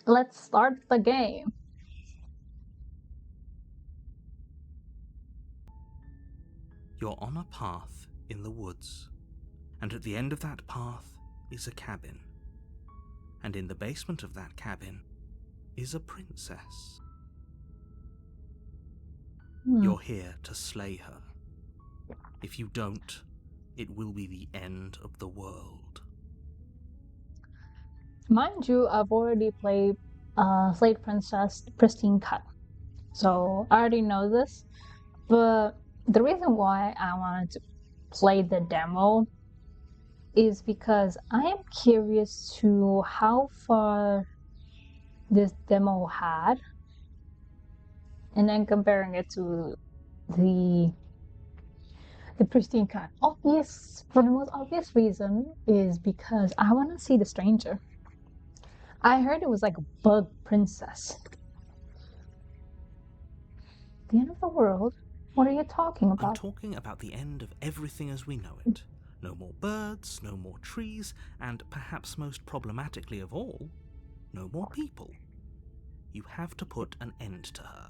Let's start the game. You're on a path in the woods, and at the end of that path is a cabin. And in the basement of that cabin is a princess. You're here to slay her. If you don't, it will be the end of the world. Mind you, I've already played Slade Princess Pristine Cut, so I already know this. But the reason why I wanted to play the demo is because I am curious to how far this demo had, and then comparing it to the Pristine Cut. For the most obvious reason is because I want to see the stranger. I heard it was like a bug princess. The end of the world? What are you talking about? I'm talking about the end of everything as we know it. No more birds, no more trees, and perhaps most problematically of all, no more people. You have to put an end to her.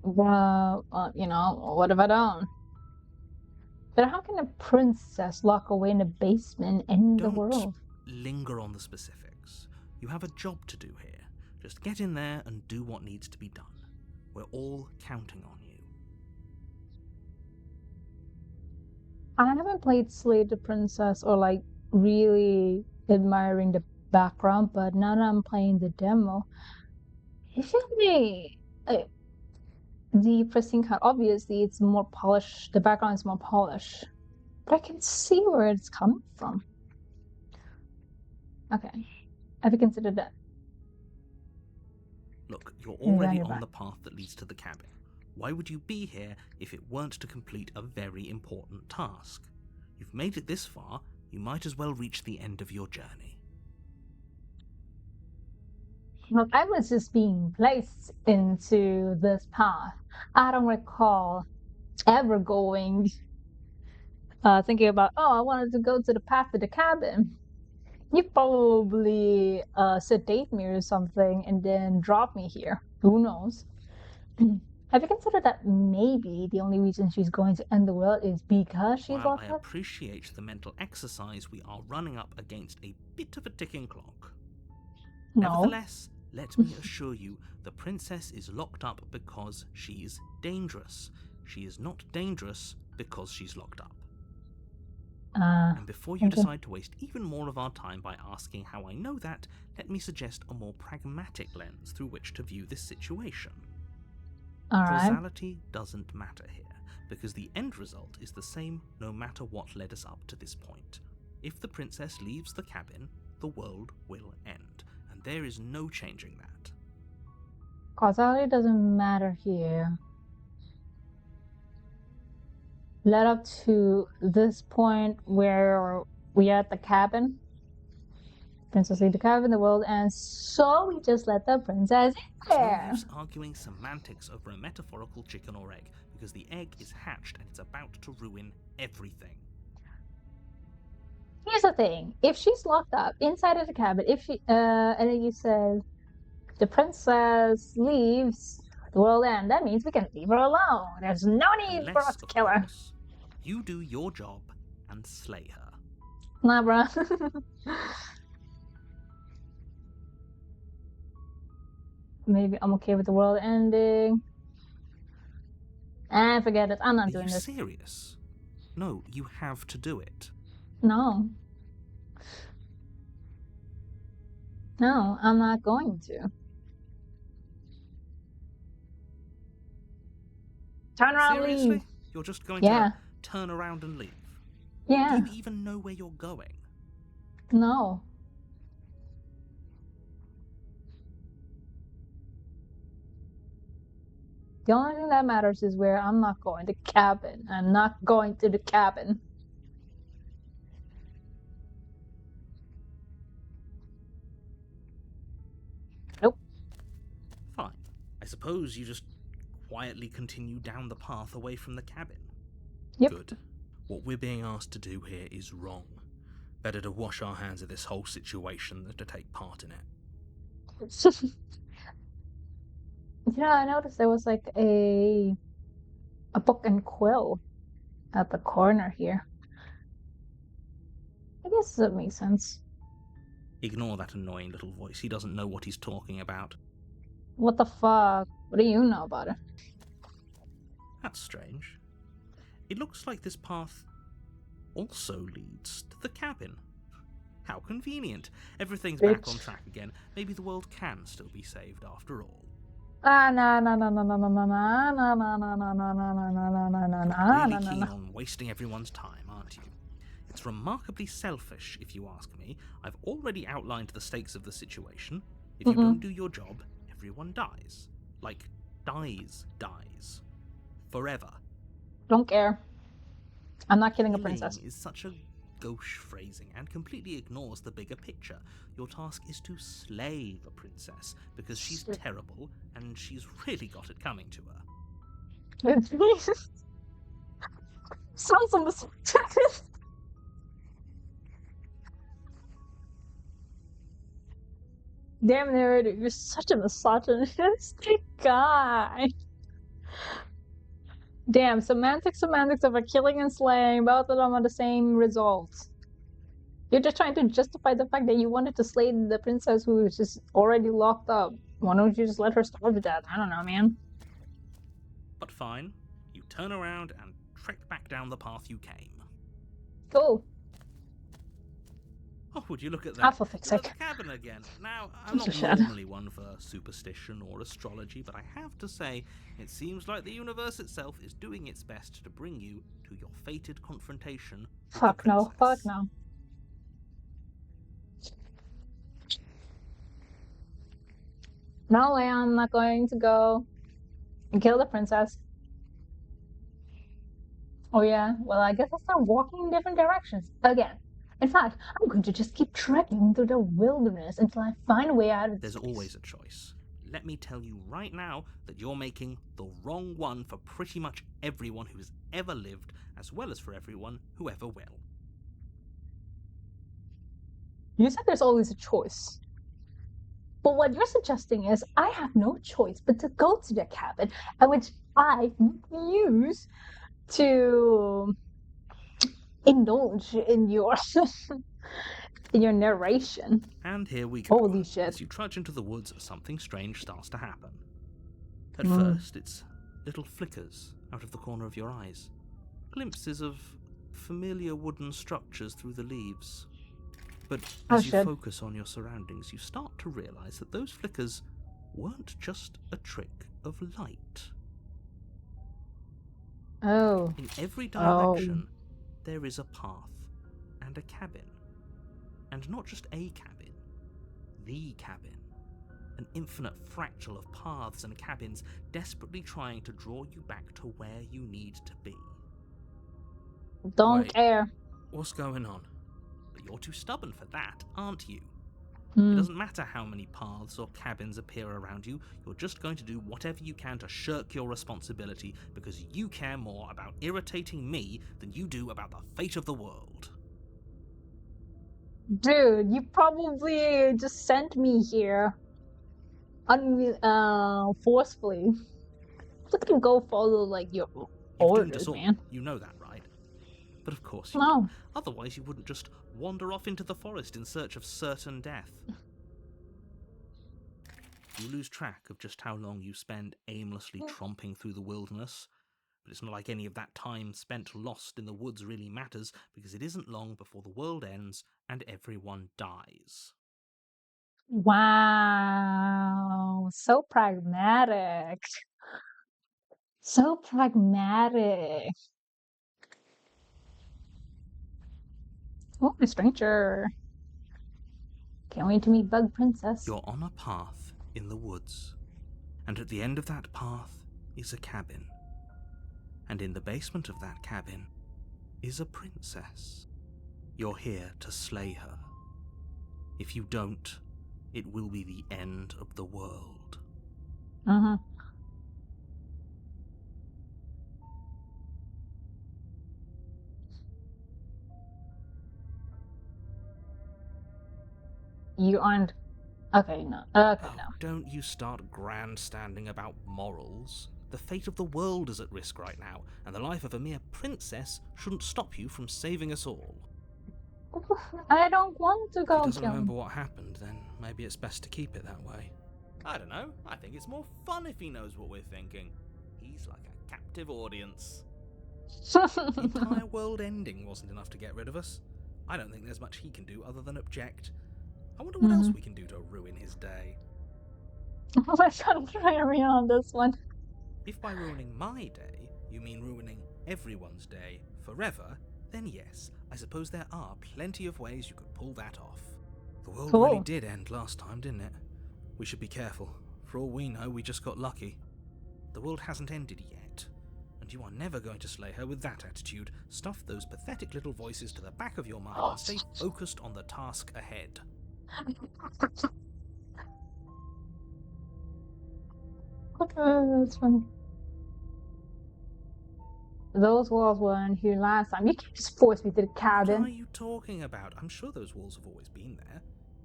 Well, what have I done? But how can a princess lock away in a basement in the world? Don't linger on the specifics. You have a job to do here. Just get in there and do what needs to be done. We're all counting on you. I haven't played Slade the Princess or really admiring the background, but now that I'm playing the demo, usually the Pristine Cut, obviously it's more polished, the background is more polished, but I can see where it's coming from. Okay, have you considered that? Look, you're already on the path that leads to the cabin. Why would you be here if it weren't to complete a very important task? You've made it this far, you might as well reach the end of your journey. Look, I was just being placed into this path. I don't recall ever thinking about, I wanted to go to the path to the cabin. You probably sedate me or something and then drop me here. Who knows? Have you considered that maybe the only reason she's going to end the world is because she's While locked I up? appreciate the mental exercise, we are running up against a bit of a ticking clock. No. Nevertheless, let me assure you, the princess is locked up because she's dangerous. She is not dangerous because she's locked up. And before you decide to waste even more of our time by asking how I know that, let me suggest a more pragmatic lens through which to view this situation. Causality doesn't matter here, because the end result is the same no matter what led us up to this point. If the princess leaves the cabin, the world will end, and there is no changing that. Causality doesn't matter here. Led up to this point where we are at the cabin. Princess leave the cabin, the world ends, so we just let the princess in there. It's no use arguing semantics over a metaphorical chicken or egg, because the egg is hatched and it's about to ruin everything. Here's the thing: if she's locked up inside of the cabin, and then you said the princess leaves, the world ends, that means we can leave her alone. There's no need for us to kill her. You do your job and slay her. Nah, bruh. Maybe I'm okay with the world ending. And forget it. I'm not doing this. Are you serious? No, you have to do it. No. No, I'm not going to. Turn around, Seriously? leave. You're just going to turn around and leave? Yeah. Do you even know where you're going? No. The only thing that matters is where I'm not going. The cabin. I'm not going to the cabin. Nope. Fine. I suppose you just quietly continue down the path away from the cabin. Yep. Good. What we're being asked to do here is wrong. Better to wash our hands of this whole situation than to take part in it. I noticed there was like a book and quill at the corner here. I guess that makes sense. Ignore that annoying little voice. He doesn't know what he's talking about. What the fuck? What do you know about it? That's strange. It looks like this path also leads to the cabin. How convenient. Everything's back on track again. Maybe the world can still be saved after all. Really keen on wasting everyone's time, aren't you? It's remarkably selfish, if you ask me. I've already outlined the stakes of the situation. If you don't do your job, everyone dies. Like, dies. Forever. Don't care. I'm not killing a princess. Is such a gauche phrasing and completely ignores the bigger picture. Your task is to slay the princess because she's terrible and she's really got it coming to her. Sounds almost. Damn narrator, you're such a misogynistic guy. Damn, semantics of a killing and slaying, both of them are the same results. You're just trying to justify the fact that you wanted to slay the princess who is just already locked up. Why don't you just let her starve to death? I don't know, man. But fine, you turn around and trek back down the path you came. Cool. Oh, would you look at that? You're at the cabin again. Now, I'm not normally one for superstition or astrology, but I have to say, it seems like the universe itself is doing its best to bring you to your fated confrontation with the princess. Fuck no. No way, I'm not going to go and kill the princess. Oh yeah, well I guess I'll start walking in different directions again. In fact, I'm going to just keep trekking through the wilderness until I find a way out of this There's always a choice. Let me tell you right now that you're making the wrong one for pretty much everyone who has ever lived, as well as for everyone who ever will. You said there's always a choice. But what you're suggesting is I have no choice but to go to the cabin, at which I refuse to indulge in your in your narration. And here we go. Holy shit. As you trudge into the woods, something strange starts to happen. At first, it's little flickers out of the corner of your eyes. Glimpses of familiar wooden structures through the leaves. But as you focus on your surroundings, you start to realize that those flickers weren't just a trick of light. Oh. In every direction, there is a path and a cabin. And not just a cabin, the cabin. An infinite fractal of paths and cabins desperately trying to draw you back to where you need to be. Don't care. What's going on? But you're too stubborn for that, aren't you? It doesn't matter how many paths or cabins appear around you, you're just going to do whatever you can to shirk your responsibility because you care more about irritating me than you do about the fate of the world. Dude, you probably just sent me here forcefully. Look, you go follow like your orders, man. You know that, right? But of course you don't. Otherwise you wouldn't just wander off into the forest in search of certain death. You lose track of just how long you spend aimlessly tromping through the wilderness, but it's not like any of that time spent lost in the woods really matters, because it isn't long before the world ends and everyone dies. Wow, so pragmatic. So pragmatic. Oh, a stranger. Can't wait to meet Bug Princess. You're on a path in the woods, and at the end of that path is a cabin. And in the basement of that cabin is a princess. You're here to slay her. If you don't, it will be the end of the world. you aren't... Okay, no. Okay, no. Don't you start grandstanding about morals. The fate of the world is at risk right now, and the life of a mere princess shouldn't stop you from saving us all. I don't want to go If he doesn't kill remember him. what happened, then maybe it's best to keep it that way. I don't know. I think it's more fun if he knows what we're thinking. He's like a captive audience. The entire world ending wasn't enough to get rid of us. I don't think there's much he can do other than object. I wonder what else we can do to ruin his day. Let's contrary on this one. If by ruining my day, you mean ruining everyone's day forever, then yes, I suppose there are plenty of ways you could pull that off. The world really did end last time, didn't it? We should be careful. For all we know, we just got lucky. The world hasn't ended yet, and you are never going to slay her with that attitude. Stuff those pathetic little voices to the back of your mind and stay focused on the task ahead. That's funny. Those walls weren't here last time. You can't just force me to the cabin. What are you talking about? I'm sure those walls have always been there.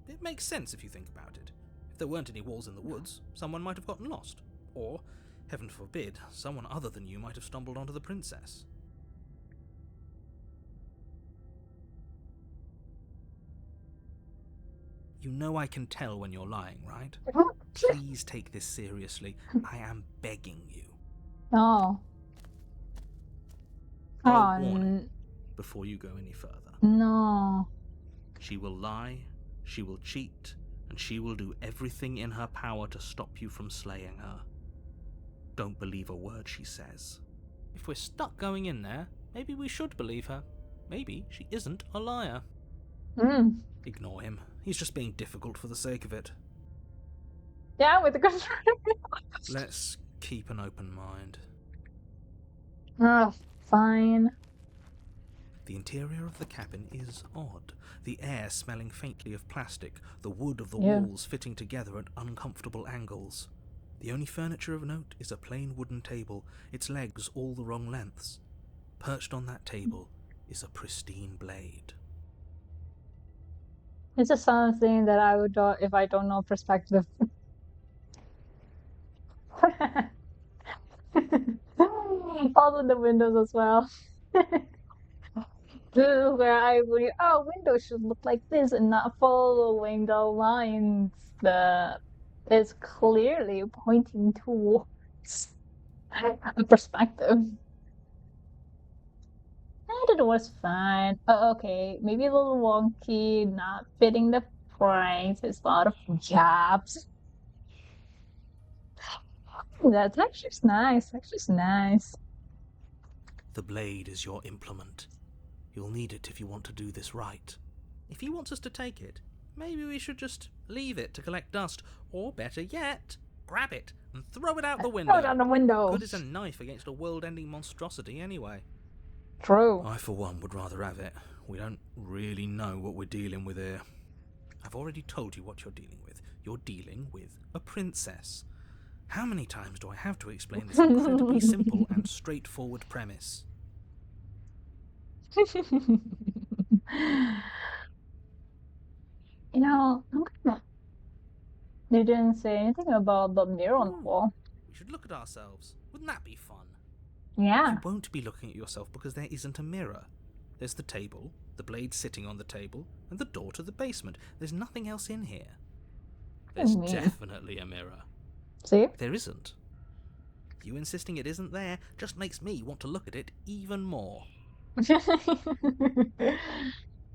It makes sense if you think about it. If there weren't any walls in the woods, someone might have gotten lost. Or, heaven forbid, someone other than you might have stumbled onto the princess. You know I can tell when you're lying, right? Please take this seriously. I am begging you. Oh. Warning before you go any further. No. She will lie, she will cheat, and she will do everything in her power to stop you from slaying her. Don't believe a word she says. If we're stuck going in there, maybe we should believe her. Maybe she isn't a liar. Ignore him. He's just being difficult for the sake of it. Yeah, with the contrary. Let's keep an open mind. Fine. The interior of the cabin is odd. The air smelling faintly of plastic, the wood of the walls fitting together at uncomfortable angles. The only furniture of note is a plain wooden table, its legs all the wrong lengths. Perched on that table is a pristine blade. It's just something that I would do if I don't know perspective. Also the windows as well. This is where I believe, windows should look like this and not following the lines that is clearly pointing towards a perspective. And it was fine. Okay, maybe a little wonky, not fitting the price. It's a lot of jobs. That's actually nice. Nice. The blade is your implement. You'll need it if you want to do this right. If he wants us to take it, maybe we should just leave it to collect dust, or better yet, grab it and throw it out the window. Throw it out the window. Good as a knife against a world-ending monstrosity anyway. True. I, for one, would rather have it. We don't really know what we're dealing with here. I've already told you what you're dealing with. You're dealing with a princess. How many times do I have to explain this incredibly simple and straightforward premise? You know, they didn't say anything about the mirror on the wall. We should look at ourselves. Wouldn't that be fun? Yeah. You won't be looking at yourself because there isn't a mirror. There's the table, the blade sitting on the table, and the door to the basement. There's nothing else in here. There's definitely a mirror. See? There isn't. You insisting it isn't there just makes me want to look at it even more.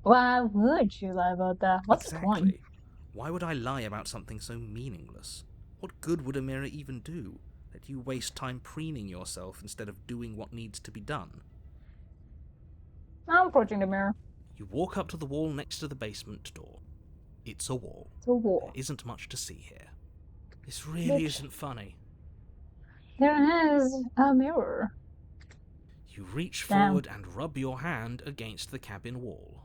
Why would you lie about that? What's the point? Exactly. Why would I lie about something so meaningless? What good would a mirror even do? That you waste time preening yourself instead of doing what needs to be done? I'm approaching the mirror. You walk up to the wall next to the basement door. It's a wall. It's a wall. There isn't much to see here. This really isn't funny. There is a mirror. You reach forward and rub your hand against the cabin wall.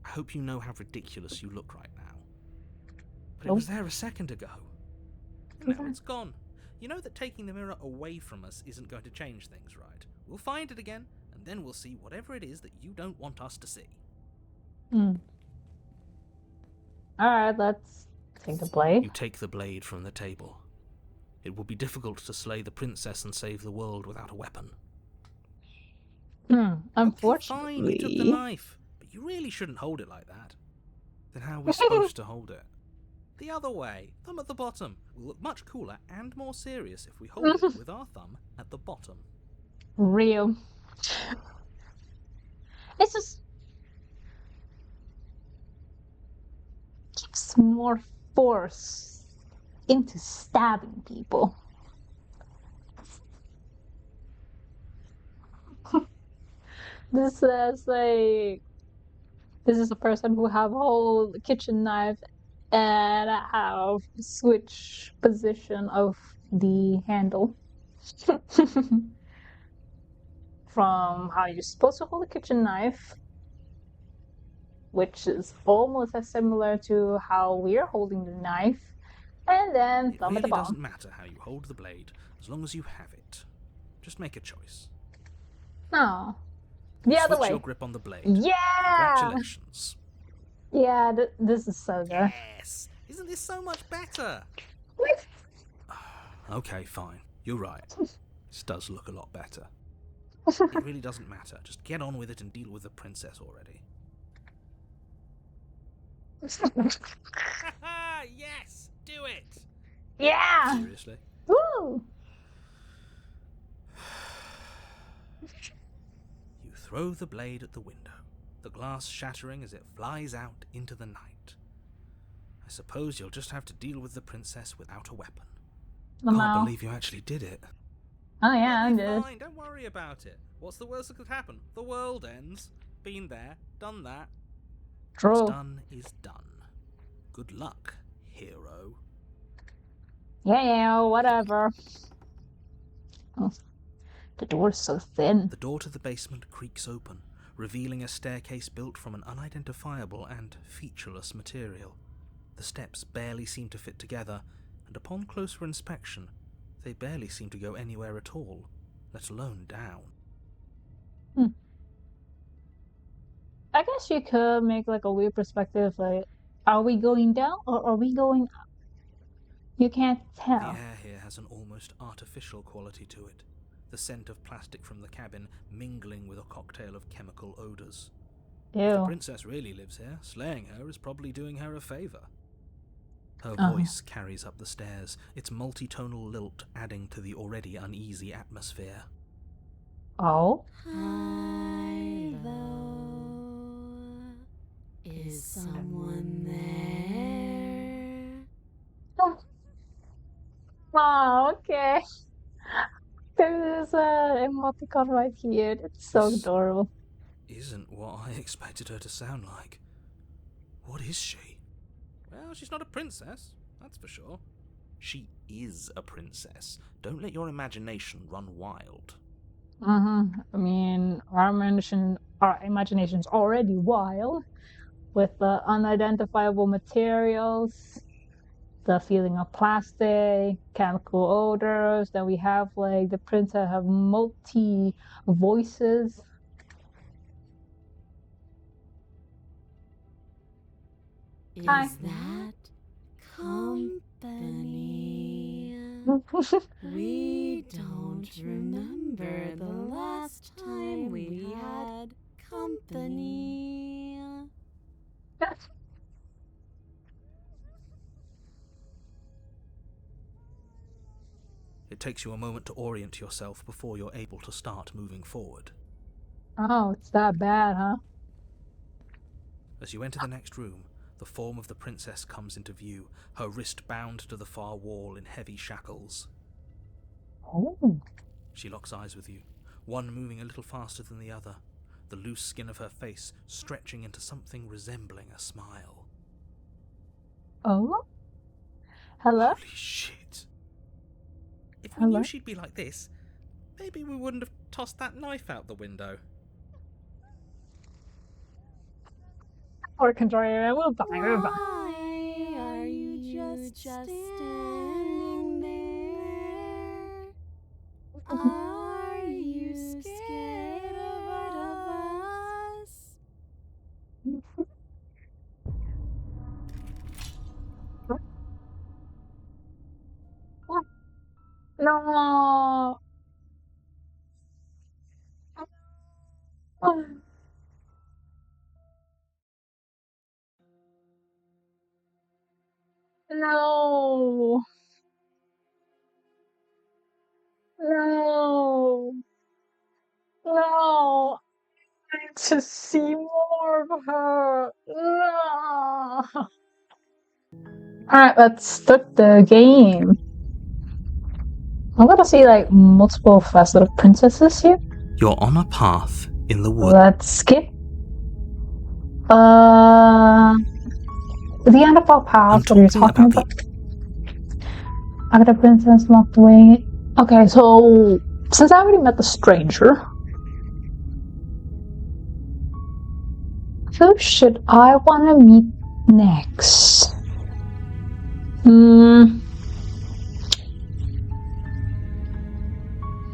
I hope you know how ridiculous you look right now. But it was there a second ago. And now it's gone. You know that taking the mirror away from us isn't going to change things, right? We'll find it again, and then we'll see whatever it is that you don't want us to see. Alright, let's take the blade. You take the blade from the table. It would be difficult to slay the princess and save the world without a weapon. Unfortunately. Okay, fine, you took the knife, but you really shouldn't hold it like that. Then how are we supposed to hold it? The other way, thumb at the bottom. Will look much cooler and more serious if we hold it with our thumb at the bottom. Real. It's just gives more force into stabbing people. This is a person who have a whole kitchen knife and have switch position of the handle. From how you're supposed to hold a kitchen knife, which is almost as similar to how we're holding the knife, and then It thumb at the really bottom. doesn't matter how you hold the blade, as long as you have it. Just make a choice. No. The other Switch way. your grip on the blade. Yeah! Congratulations. Yeah, this is so good. Yes! Isn't this so much better? Okay, fine. You're right. This does look a lot better. It really doesn't matter. Just get on with it and deal with the princess already. Yes! Do it! Yeah! Seriously? Woo! You throw the blade at the window, the glass shattering as it flies out into the night. I suppose you'll just have to deal with the princess without a weapon. I can't believe you actually did it. Oh yeah, I did. Fine, don't worry about it. What's the worst that could happen? The world ends. Been there, done that. True. What's done is done. Good luck, hero. Yeah, whatever. Oh, the door's so thin. The door to the basement creaks open, revealing a staircase built from an unidentifiable and featureless material. The steps barely seem to fit together, and upon closer inspection, they barely seem to go anywhere at all, let alone down. I guess you could make like a weird perspective, like, are we going down or are we going up? You can't tell. The air here has an almost artificial quality to it, the scent of plastic from the cabin mingling with a cocktail of chemical odours. Ew. If the princess really lives here, slaying her is probably doing her a favour. Her voice carries up the stairs, its multitonal lilt adding to the already uneasy atmosphere. Oh? Hello. Is someone there? Oh, okay. There's an emoticon right here. It's so adorable. Isn't what I expected her to sound like. What is she? Well, she's not a princess, that's for sure. She is a princess. Don't let your imagination run wild. I mean, our imagination's already wild with the unidentifiable materials, the feeling of plastic, chemical odors. Then we have like the princess have multi voices. Is Hi. that company? We don't remember the last time we had company. It takes you a moment to orient yourself before you're able to start moving forward. Oh, it's that bad, huh? As you enter the next room, the form of the princess comes into view, her wrist bound to the far wall in heavy shackles. Oh. She locks eyes with you, one moving a little faster than the other, the loose skin of her face stretching into something resembling a smile. Oh? Hello? Holy shit. If we Hello? knew she'd be like this, maybe we wouldn't have tossed that knife out the window. Or control it. We're fine. Why are you just standing there? Are you scared of us? No. No. No. No. I need to see more of her. No. Alright, let's start the game. I'm gonna see like multiple faceted princesses here. You're on a path in the wood. Let's skip. The end of our path. What are you talking about? I got a princess locked away. Okay, so since I already met the stranger, who should I want to meet next?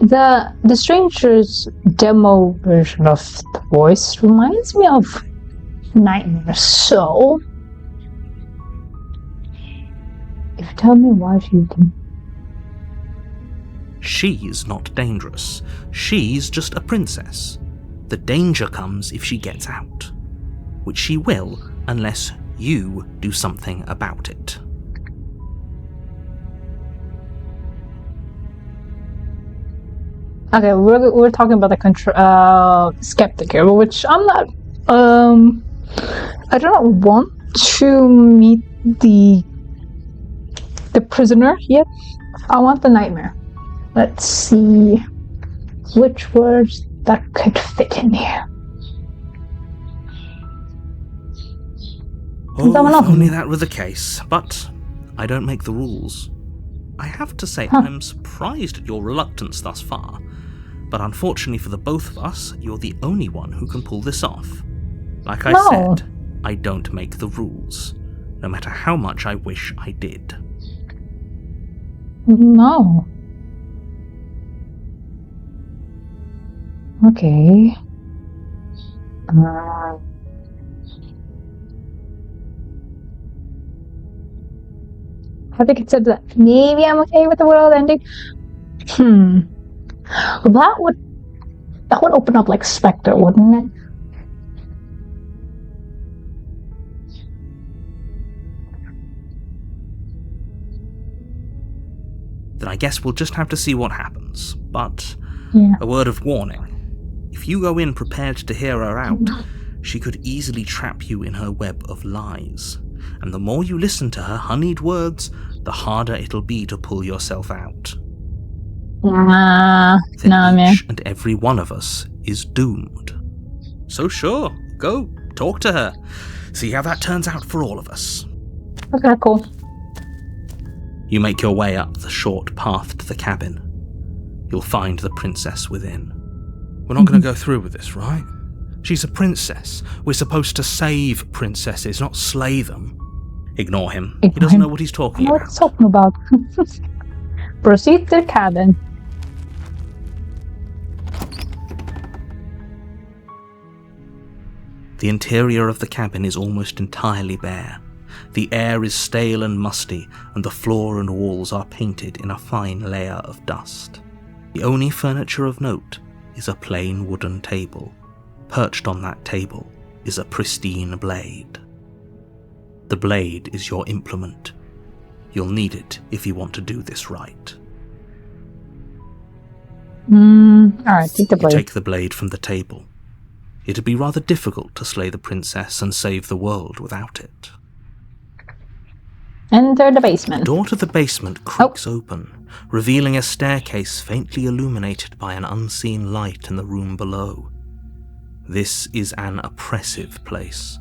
The stranger's demo version of the voice reminds me of Nightmare. So, if you tell me why she can. She's not dangerous. She's just a princess. The danger comes if she gets out, which she will unless you do something about it. Okay, we're talking about the skeptic here, which I'm not. I do not want to meet the prisoner yet. I want the nightmare. Let's see which words that could fit in here. Oh, if only that were the case, but I don't make the rules. I have to say, I'm surprised at your reluctance thus far, but unfortunately for the both of us, you're the only one who can pull this off. Like I said, I don't make the rules, no matter how much I wish I did. No. Okay. I think it said that maybe I'm okay with the world ending. That would open up like Spectre, wouldn't it? Then I guess we'll just have to see what happens. But yeah. A word of warning. If you go in prepared to hear her out, she could easily trap you in her web of lies. And the more you listen to her honeyed words, the harder it'll be to pull yourself out. Then each and every one of us is doomed. So sure, go, talk to her. See how that turns out for all of us. Okay, cool. You make your way up the short path to the cabin. You'll find the princess within. We're not going to go through with this, right? She's a princess. We're supposed to save princesses, not slay them. Ignore him. He doesn't know what he's talking about. What he's talking about. Proceed to the cabin. The interior of the cabin is almost entirely bare. The air is stale and musty, and the floor and walls are painted in a fine layer of dust. The only furniture of note is a plain wooden table. Perched on that table is a pristine blade. The blade is your implement. You'll need it if you want to do this right. Alright, take the blade. You take the blade from the table. It'd be rather difficult to slay the princess and save the world without it. Enter the basement. The door to the basement creaks open, revealing a staircase faintly illuminated by an unseen light in the room below. This is an oppressive place.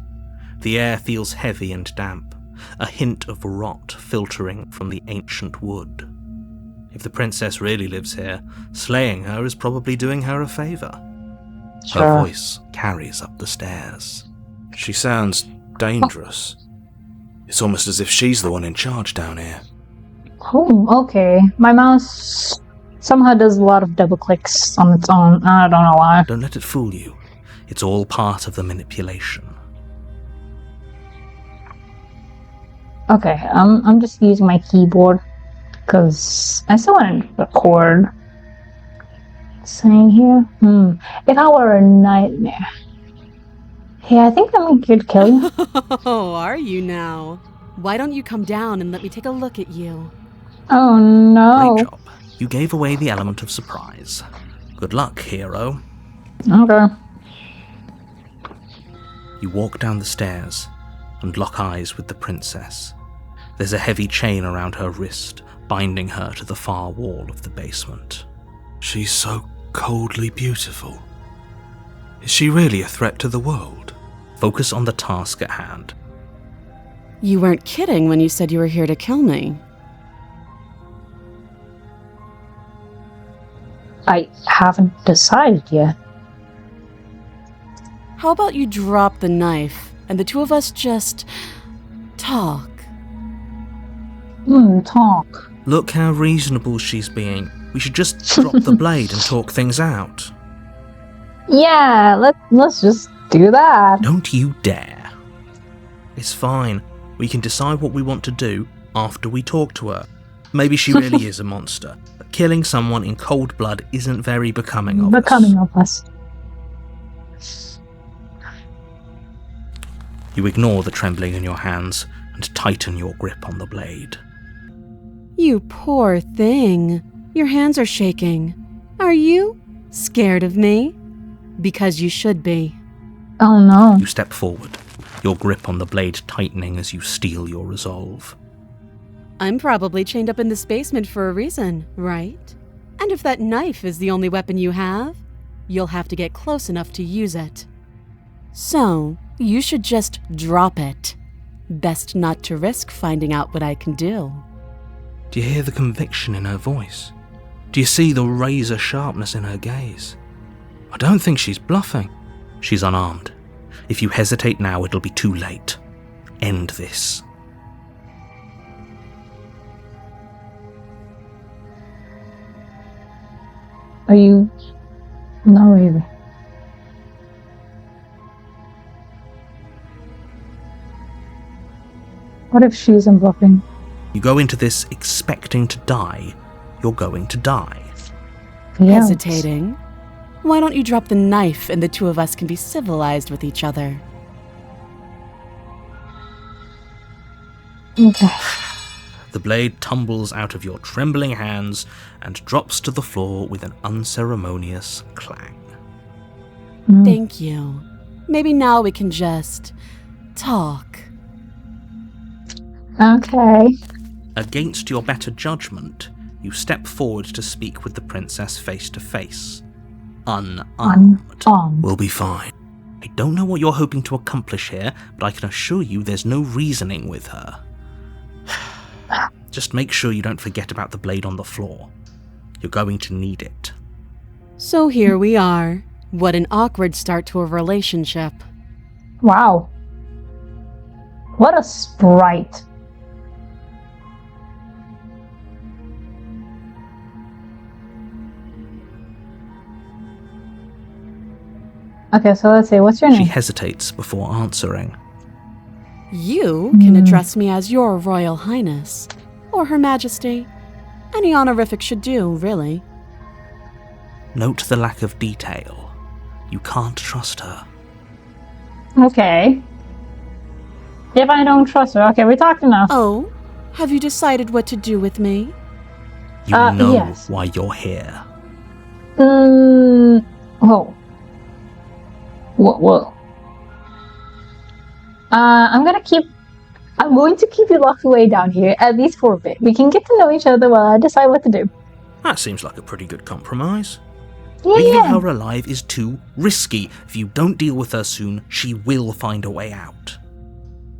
The air feels heavy and damp, a hint of rot filtering from the ancient wood. If the princess really lives here, slaying her is probably doing her a favour. Sure. Her voice carries up the stairs. She sounds dangerous. It's almost as if she's the one in charge down here. Oh, okay. My mouse somehow does a lot of double clicks on its own. I don't know why. Don't let it fool you. It's all part of the manipulation. Okay, I'm just using my keyboard Because I still want to record. Saying here, if I were a nightmare, hey, I think that we could kill you. Oh, are you now? Why don't you come down and let me take a look at you? Oh no. Great job. You gave away the element of surprise. Good luck, hero. Okay. You walk down the stairs and lock eyes with the princess. There's a heavy chain around her wrist, binding her to the far wall of the basement. She's so coldly beautiful. Is she really a threat to the world? Focus on the task at hand. You weren't kidding when you said you were here to kill me. I haven't decided yet. How about you drop the knife and the two of us just talk? Talk. Look how reasonable she's being. We should just drop the blade and talk things out. Yeah, let's just do that. Don't you dare. It's fine. We can decide what we want to do after we talk to her. Maybe she really is a monster, but killing someone in cold blood isn't very becoming of us. You ignore the trembling in your hands and tighten your grip on the blade. You poor thing. Your hands are shaking. Are you scared of me? Because you should be. Oh no. You step forward, your grip on the blade tightening as you steel your resolve. I'm probably chained up in this basement for a reason, right? And if that knife is the only weapon you have, you'll have to get close enough to use it. So, you should just drop it. Best not to risk finding out what I can do. Do you hear the conviction in her voice? Do you see the razor sharpness in her gaze? I don't think she's bluffing. She's unarmed. If you hesitate now, it'll be too late. End this. Are you... No, really. What if she isn't bluffing? You go into this expecting to die. You're going to die. Yes. Hesitating? Why don't you drop the knife and the two of us can be civilized with each other? Okay. The blade tumbles out of your trembling hands and drops to the floor with an unceremonious clang. Thank you. Maybe now we can just talk. Okay. Against your better judgment, you step forward to speak with the princess face to face. Unarmed. We'll be fine. I don't know what you're hoping to accomplish here, but I can assure you there's no reasoning with her. Just make sure you don't forget about the blade on the floor. You're going to need it. So here we are. What an awkward start to a relationship. Wow. What a sprite. Okay, so let's see, what's your She name? hesitates before answering. You can address me as Your Royal Highness, or Her Majesty. Any honorific should do, really. Note the lack of detail. You can't trust her. Okay. If I don't trust her, okay, we talked enough. Oh, have you decided what to do with me? You know yes. why you're here. Whoa. Whoa. I'm going to keep you locked away down here, at least for a bit. We can get to know each other while I decide what to do. That seems like a pretty good compromise. Yeah, Leaving her alive is too risky. If you don't deal with her soon, she will find a way out.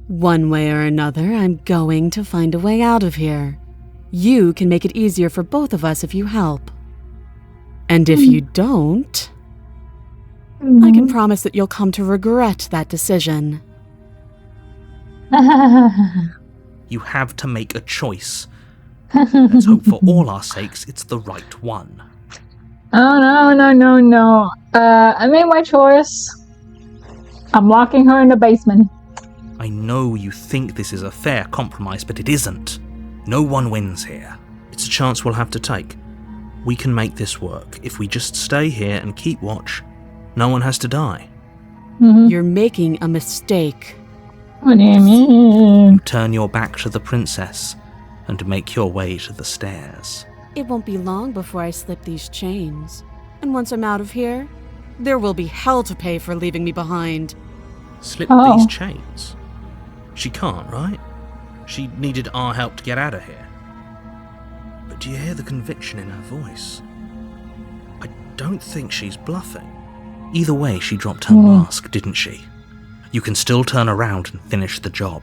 One way or another, I'm going to find a way out of here. You can make it easier for both of us if you help. And if you don't, I can promise that you'll come to regret that decision. You have to make a choice. Let's hope for all our sakes it's the right one. Oh, no. I made my choice. I'm locking her in the basement. I know you think this is a fair compromise, but it isn't. No one wins here. It's chance we'll have to take. We can make this work. If we just stay here and keep watch, no one has to die. You're making a mistake. What do you mean? You turn your back to the princess and make your way to the stairs. It won't be long before I slip these chains. And once I'm out of here, there will be hell to pay for leaving me behind. Slip Oh. these chains? She can't, right? She needed our help to get out of here. But do you hear the conviction in her voice? I don't think she's bluffing. Either way, she dropped her mask, didn't she? You can still turn around and finish the job.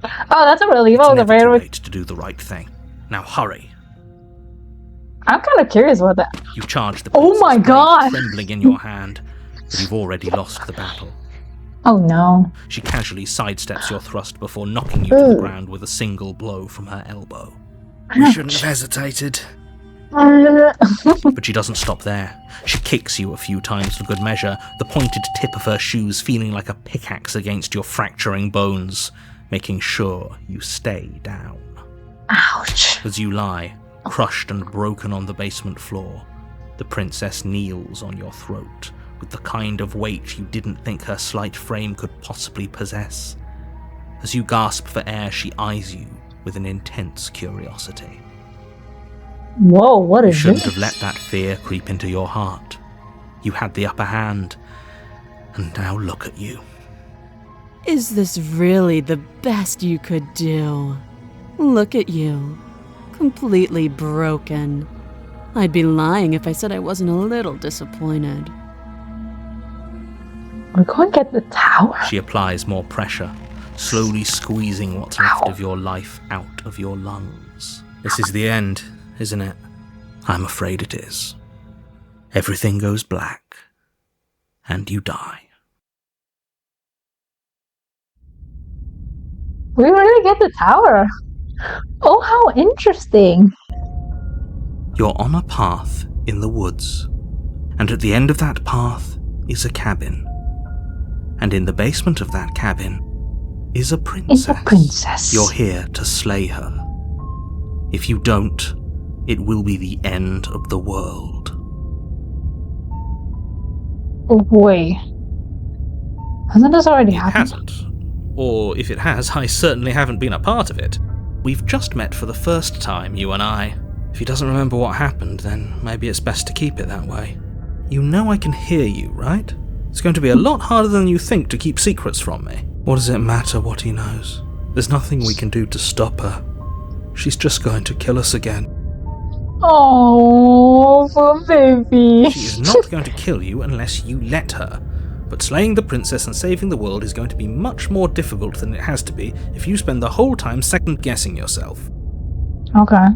Oh, that's a relief. It's I was never afraid too it was... late to do the right thing. Now hurry. I'm kind of curious about that. You charge the Oh my princess, blade God! trembling in your hand, but you've already lost the battle. Oh no. She casually sidesteps your thrust before knocking you to the ground with a single blow from her elbow. We shouldn't have hesitated. But she doesn't stop there. She kicks you a few times for good measure, the pointed tip of her shoes feeling like a pickaxe against your fracturing bones, making sure you stay down. Ouch. As you lie, crushed and broken on the basement floor, the princess kneels on your throat with the kind of weight you didn't think her slight frame could possibly possess. As you gasp for air, she eyes you with an intense curiosity. Whoa, what You is shouldn't this? have let that fear creep into your heart. You had the upper hand, and now look at you. Is this really the best you could do? Look at you. Completely broken. I'd be lying if I said I wasn't a little disappointed. We're going to get the tower? She applies more pressure, slowly squeezing what's left of your life out of your lungs. This is the end, isn't it? I'm afraid it is. Everything goes black, and you die. We really get the tower. Oh, how interesting. You're on a path in the woods, and at the end of that path is a cabin. And in the basement of that cabin is a princess. It's a princess. You're here to slay her. If you don't, it will be the end of the world. Oh boy. Hasn't this already It happened? hasn't. Or if it has, I certainly haven't been a part of it. We've just met for the first time, you and I. If he doesn't remember what happened, then maybe it's best to keep it that way. You know I can hear you, right? It's going to be a lot harder than you think to keep secrets from me. What does it matter what he knows? There's nothing we can do to stop her. She's just going to kill us again. Oh, poor baby. She is not going to kill you unless you let her. But slaying the princess and saving the world is going to be much more difficult than it has to be if you spend the whole time second-guessing yourself. Okay.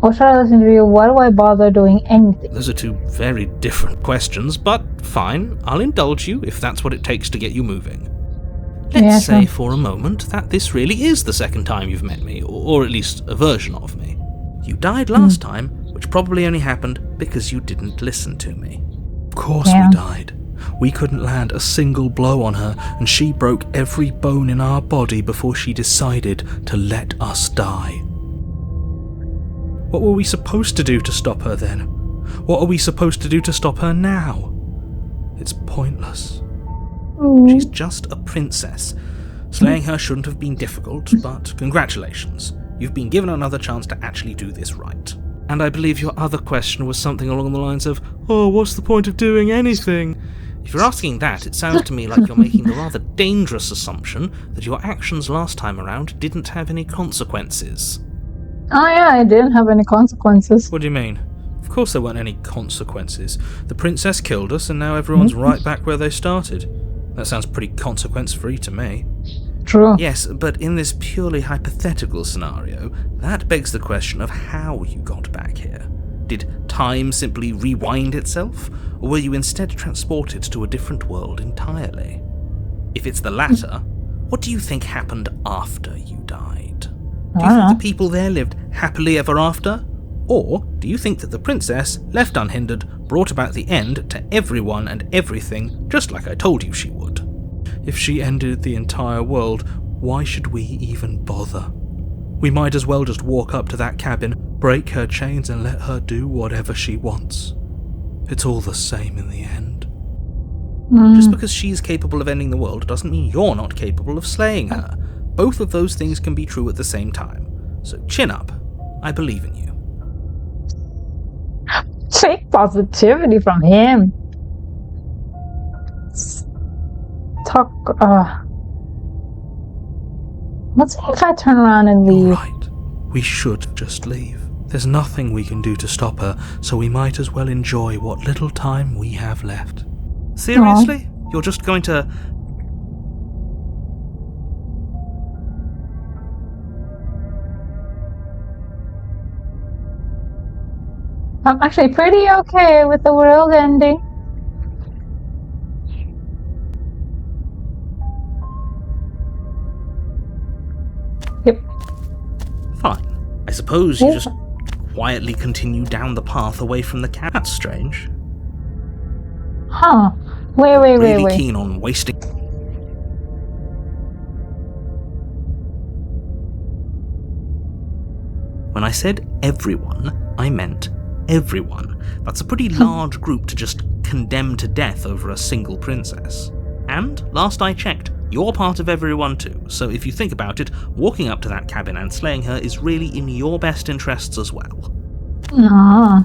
What should I listen to you? Why do I bother doing anything? Those are two very different questions, but fine, I'll indulge you if that's what it takes to get you moving. Let's Yeah, say sure. for a moment that this really is the second time you've met me, or at least a version of me. You died last time, which probably only happened because you didn't listen to me. Of course Yeah. we died. We couldn't land a single blow on her, and she broke every bone in our body before she decided to let us die. What were we supposed to do to stop her then? What are we supposed to do to stop her now? It's pointless. She's just a princess. Slaying her shouldn't have been difficult, but congratulations. You've been given another chance to actually do this right. And I believe your other question was something along the lines of, oh, what's the point of doing anything? If you're asking that, it sounds to me like you're making the rather dangerous assumption that your actions last time around didn't have any consequences. Oh yeah, I didn't have any consequences. What do you mean? Of course there weren't any consequences. The princess killed us and now everyone's right back where they started. That sounds pretty consequence-free to me. True. Yes, but in this purely hypothetical scenario, that begs the question of how you got back here. Did time simply rewind itself, or were you instead transported to a different world entirely? If it's the latter, what do you think happened after you died? Do you think the people there lived happily ever after? Or do you think that the princess, left unhindered, brought about the end to everyone and everything, just like I told you she would? If she ended the entire world, why should we even bother? We might as well just walk up to that cabin, break her chains and let her do whatever she wants. It's all the same in the end. Just because she's capable of ending the world doesn't mean you're not capable of slaying her. Both of those things can be true at the same time. So chin up. I believe in you. Fake positivity from him. Talk, let's see if I turn around and leave. You're right. We should just leave. There's nothing we can do to stop her, so we might as well enjoy what little time we have left. Seriously? You're just going to... I'm actually pretty okay with the world ending. Yep. Fine. I suppose you just quietly continue down the path away from the cat. That's strange. Huh. Wait. Really keen on wasting... When I said everyone, I meant everyone. That's a pretty large group to just condemn to death over a single princess. And, last I checked, you're part of everyone too, so if you think about it, walking up to that cabin and slaying her is really in your best interests as well. Nah.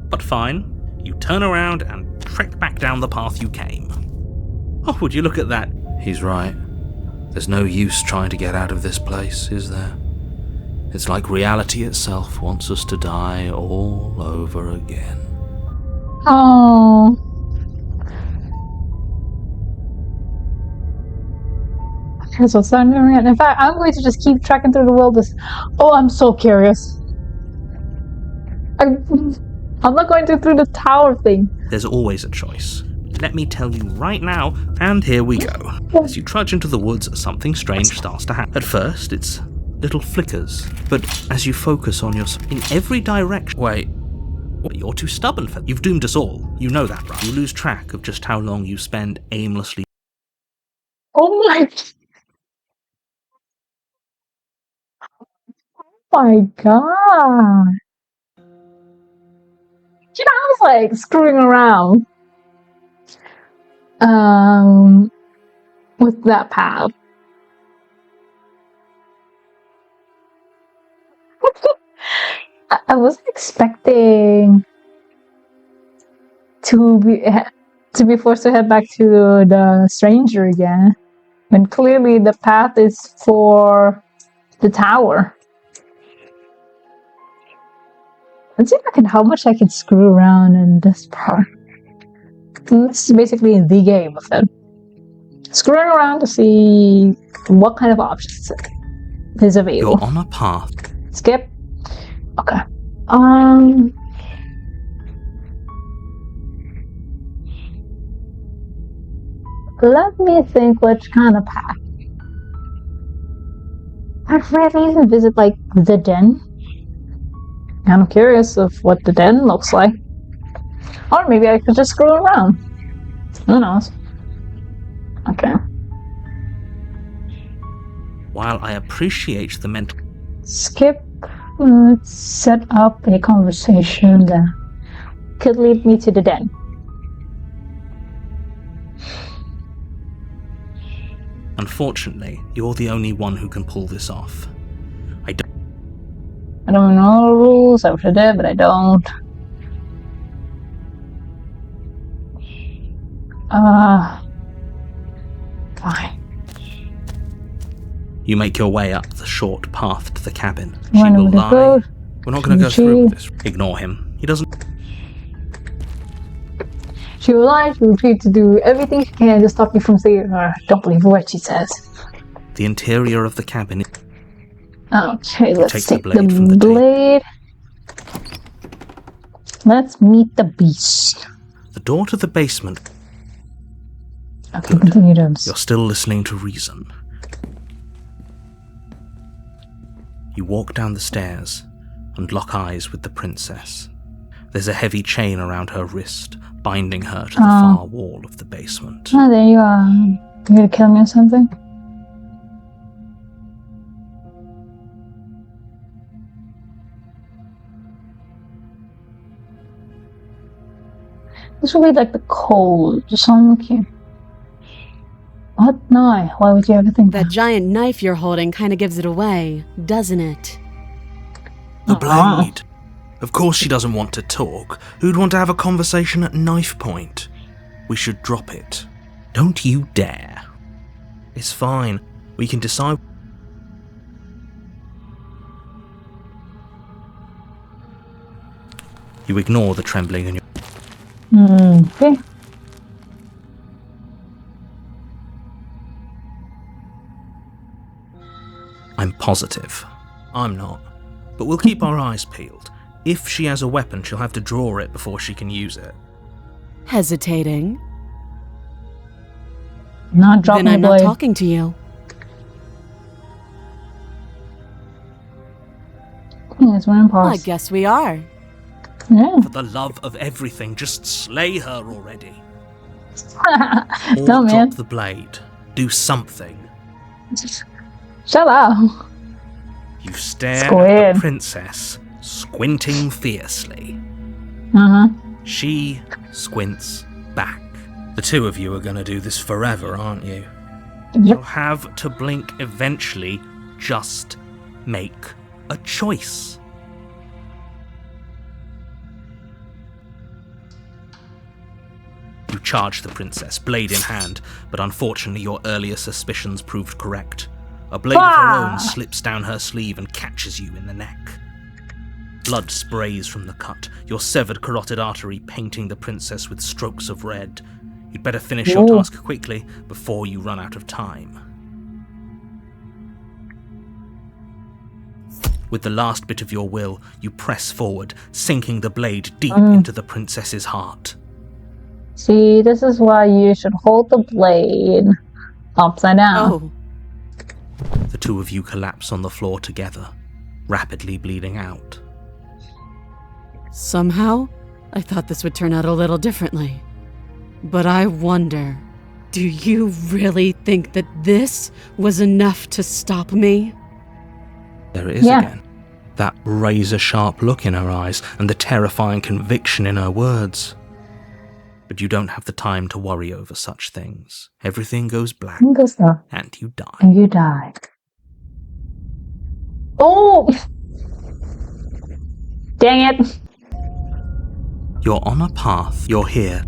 But fine, you turn around and trek back down the path you came. Oh, would you look at that? He's right. There's no use trying to get out of this place, is there? It's like reality itself wants us to die all over again. Oh. Okay, so in fact, I'm going to just keep trekking through the wilderness. Oh, I'm so curious. I'm not going to through the tower thing. There's always a choice. Let me tell you right now, and here we go. As you trudge into the woods, something strange starts to happen. At first, it's little flickers, but as you focus on in every direction... Wait. You're too stubborn for... You've doomed us all. You know that, right? You lose track of just how long you spend aimlessly... Oh my god. You know, I was like screwing around with that path. I wasn't expecting to be forced to head back to the stranger again, when clearly the path is for the tower. Let's see how much I can screw around in this part. This is basically the game of it. Screwing around to see what kind of options is available. You're on a path. Skip. Okay. Let me think which kind of path. I'd really even visit like the den. I'm curious of what the den looks like. Or maybe I could just screw around. Who knows? Okay. While I appreciate the mental... Skip. Let's set up a conversation that could lead me to the den. Unfortunately, you're the only one who can pull this off. I don't know the rules. I wish I did, but I don't. Fine. You make your way up the short path to the cabin. She will lie. We're not going to go through with this. Ignore him. He doesn't... She will lie. She will try to do everything she can to stop me from seeing her. Don't believe what she says. The interior of the cabin... Okay, let's take the from the blade. Let's meet the beast. The door to the basement... Okay, continue, James. You're still listening to reason. You walk down the stairs, and lock eyes with the princess. There's a heavy chain around her wrist, binding her to the far wall of the basement. Oh, there you are. You gonna kill me or something? This will be like the cold. Just okay. What? No. Why would you ever think That giant knife you're holding kind of gives it away, doesn't it? The blade! Of course she doesn't want to talk. Who'd want to have a conversation at knife point? We should drop it. Don't you dare. It's fine. We can decide. You ignore the trembling in your... Okay. I'm positive. I'm not. But we'll keep our eyes peeled. If she has a weapon, she'll have to draw it before she can use it. Hesitating? Not dropping Then I'm the not blade. talking to you. Yes, we're in pause. I guess we are. Yeah. For the love of everything, just slay her already. Or No, man. drop the blade. Do something. Shut up. You stare Squid. at the princess, squinting fiercely. She squints back. The two of you are going to do this forever, aren't you? You'll have to blink eventually. Just make a choice. You charge the princess, blade in hand, but unfortunately your earlier suspicions proved correct. A blade of her own slips down her sleeve and catches you in the neck. Blood sprays from the cut, your severed carotid artery painting the princess with strokes of red. You'd better finish your task quickly before you run out of time. With the last bit of your will, you press forward, sinking the blade deep into the princess's heart. See, this is why you should hold the blade upside down. Oh, The two of you collapse on the floor together, rapidly bleeding out. somehow I thought this would turn out a little differently. But I wonder, do you really think that this was enough to stop me? There it is again. That razor-sharp look in her eyes and the terrifying conviction in her words. But you don't have the time to worry over such things. Everything goes black, Good stuff. and you die. And you die. Oh! Dang it. You're on a path. You're here.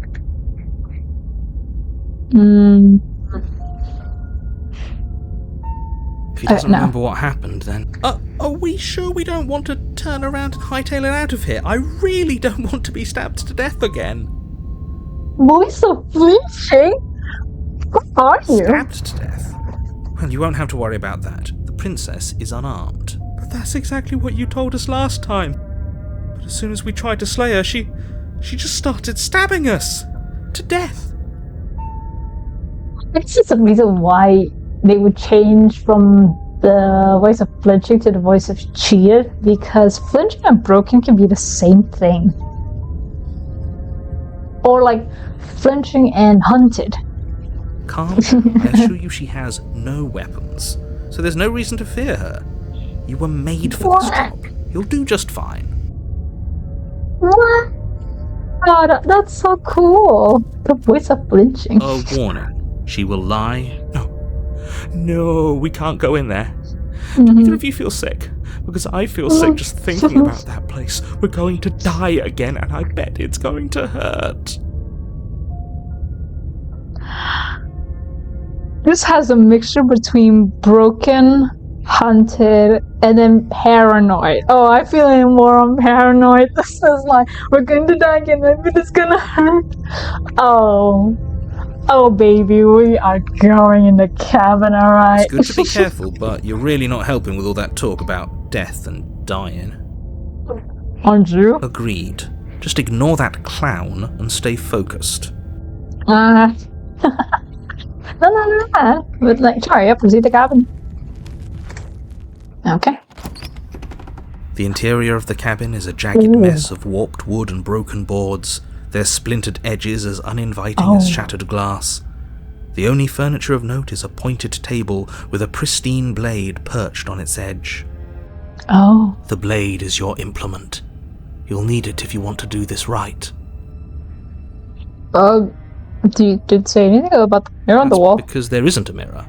If he doesn't no. remember what happened, then... are we sure we don't want to turn around and hightail it out of here? I really don't want to be stabbed to death again. Voice of flinching? What are you? Stabbed to death? Well, you won't have to worry about that. The princess is unarmed. But that's exactly what you told us last time. But as soon as we tried to slay her, she just started stabbing us. To death. This is the reason why they would change from the voice of flinching to the voice of cheated, because flinching and broken can be the same thing. Or like flinching and hunted. Calm down. I assure you she has no weapons. So there's no reason to fear her. You were made for this job. You'll do just fine. What? Oh, that's so cool. The voice of flinching. A warning. She will lie. No, we can't go in there. Do either of you feel sick? Because I feel sick just thinking about that place. We're going to die again, and I bet it's going to hurt. This has a mixture between broken, hunted, and then paranoid. Oh, I feel any more on paranoid. This is like, we're going to die again, maybe it's gonna hurt. Oh baby, we are going in the cabin, alright? It's good to be careful, but you're really not helping with all that talk about death and dying. Aren't you? Agreed. Just ignore that clown and stay focused. No. But like, sorry, proceed the cabin. Okay. The interior of the cabin is a jagged mess of warped wood and broken boards, their splintered edges as uninviting as shattered glass. The only furniture of note is a pointed table with a pristine blade perched on its edge. Oh. The blade is your implement. You'll need it if you want to do this right. Did it say anything about the mirror on the wall? Because there isn't a mirror.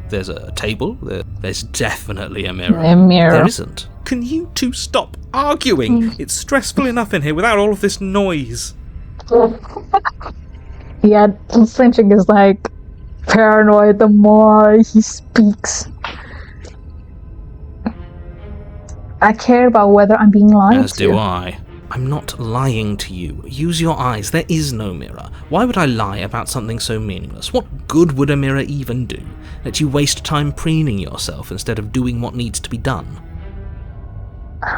There's a table. There's definitely a mirror. A mirror. There isn't. Can you two stop arguing? It's stressful enough in here without all of this noise. Yeah, flinching is like paranoid the more he speaks. I care about whether I'm being lied to. As do I. I'm not lying to you. Use your eyes. There is no mirror. Why would I lie about something so meaningless? What good would a mirror even do? Let you waste time preening yourself instead of doing what needs to be done.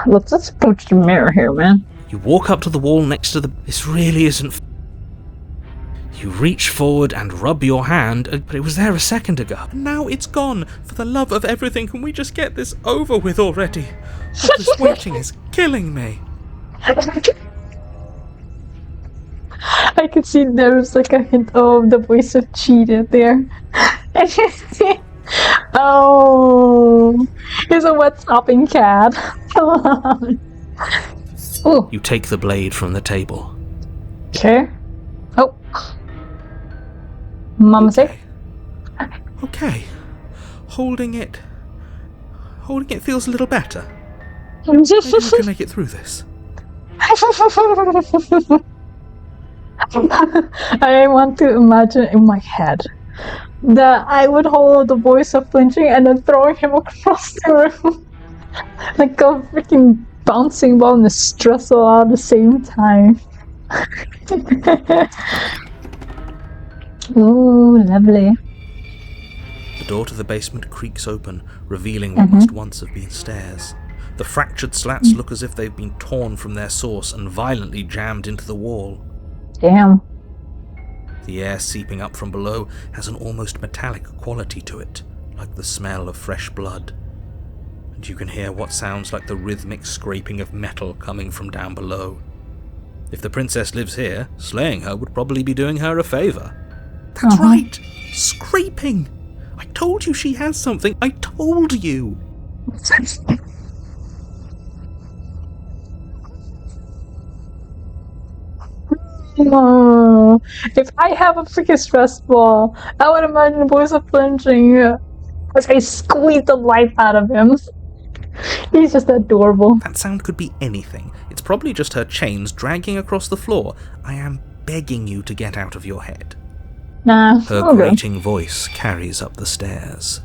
Let's approach the mirror here, man. You walk up to the wall next to the... This really isn't... You reach forward and rub your hand, but it was there a second ago. And now it's gone. For the love of everything, can we just get this over with already? All this waiting is killing me. I could see there was like a hint of the voice of cheated there. And you see, oh, he's a wet sopping cat. Ooh. You take the blade from the table. Okay. Oh. Mama say? Okay. Holding it feels a little better. Maybe we can make it through this. I want to imagine in my head that I would hold the voice of flinching and then throwing him across the room like a freaking bouncing ball and a stress all at the same time. Ooh, lovely. The door to the basement creaks open, revealing what must once have been stairs. The fractured slats look as if they've been torn from their source and violently jammed into the wall. Damn. The air seeping up from below has an almost metallic quality to it, like the smell of fresh blood. And you can hear what sounds like the rhythmic scraping of metal coming from down below. If the princess lives here, slaying her would probably be doing her a favor. That's right! Scraping! I told you she has something! I told you! No. If I have a freaking stress ball, I would imagine the voice of flinching as I squeeze the life out of him. He's just adorable. That sound could be anything. It's probably just her chains dragging across the floor. I am begging you to get out of your head. Nah. Her grating voice carries up the stairs.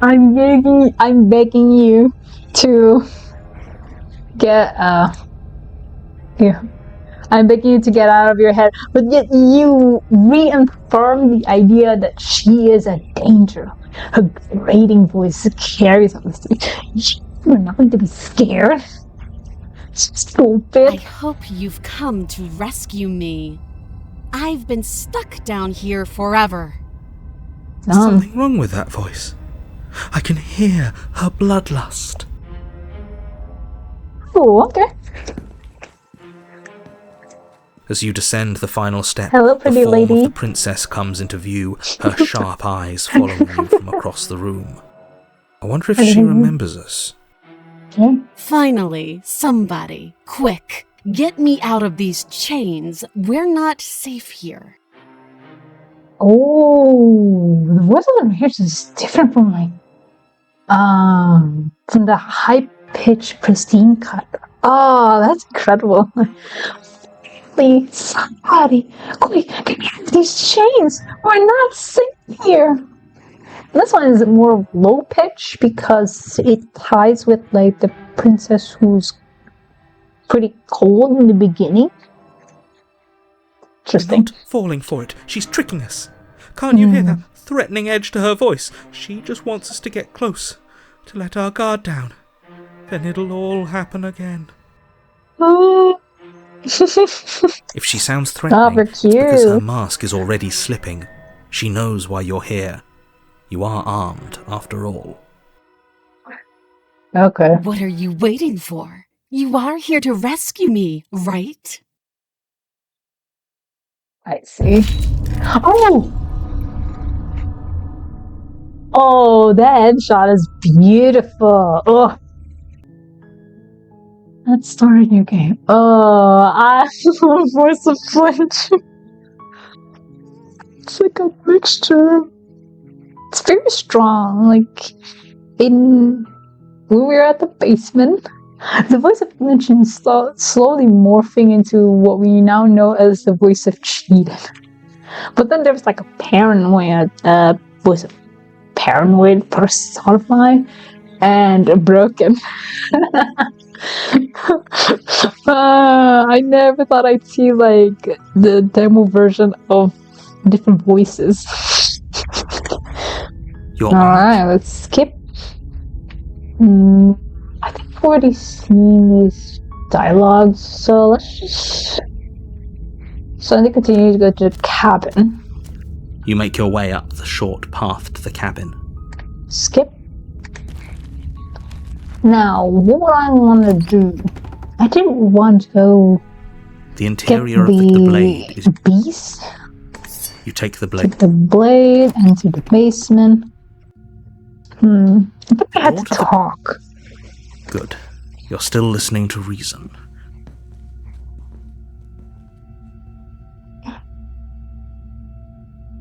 I'm begging you to get yeah. I'm begging you to get out of your head, but yet you reaffirm the idea that she is a danger. Her grating voice carries up the stairs. You're not going to be scared. Stupid. I hope you've come to rescue me. I've been stuck down here forever. There's something wrong with that voice. I can hear her bloodlust. Oh, okay. As you descend the final step, Hello, pretty the form lady. of the princess comes into view, her sharp eyes following you from across the room. I wonder if she remembers us. Finally, somebody, quick, get me out of these chains. We're not safe here. Oh, the voice of the Pierce is different from from the high-pitched Pristine Cut. Oh, that's incredible. Please, somebody, quick, get me out of these chains. We're not safe here. This one is more low-pitch because it ties with like the princess who's pretty cold in the beginning. Interesting. We're not falling for it. She's tricking us. Can't you hear that threatening edge to her voice? She just wants us to get close, to let our guard down. Then it'll all happen again. If she sounds threatening, it's because her mask is already slipping. She knows why you're here. You are armed, after all. Okay. What are you waiting for? You are here to rescue me, right? I see. Oh! Oh, that headshot is beautiful. Oh, let's start a new game. Oh, I voice of flinch. It's like a mixture. It's very strong. Like when we were at the basement, the voice of flinch is slowly morphing into what we now know as the voice of cheating. But then there's like a paranoid voice of paranoid personified and broken. I never thought I'd see like the demo version of different voices. Alright, let's skip. I think I've already seen these dialogues, so let's just slowly continue to go to the cabin. You make your way up the short path to the cabin. Skip. Now, what I want to do, I didn't want to go. The interior of the blade is beast. You take the blade. Take the blade into the basement. I think I had to talk. Good. You're still listening to reason.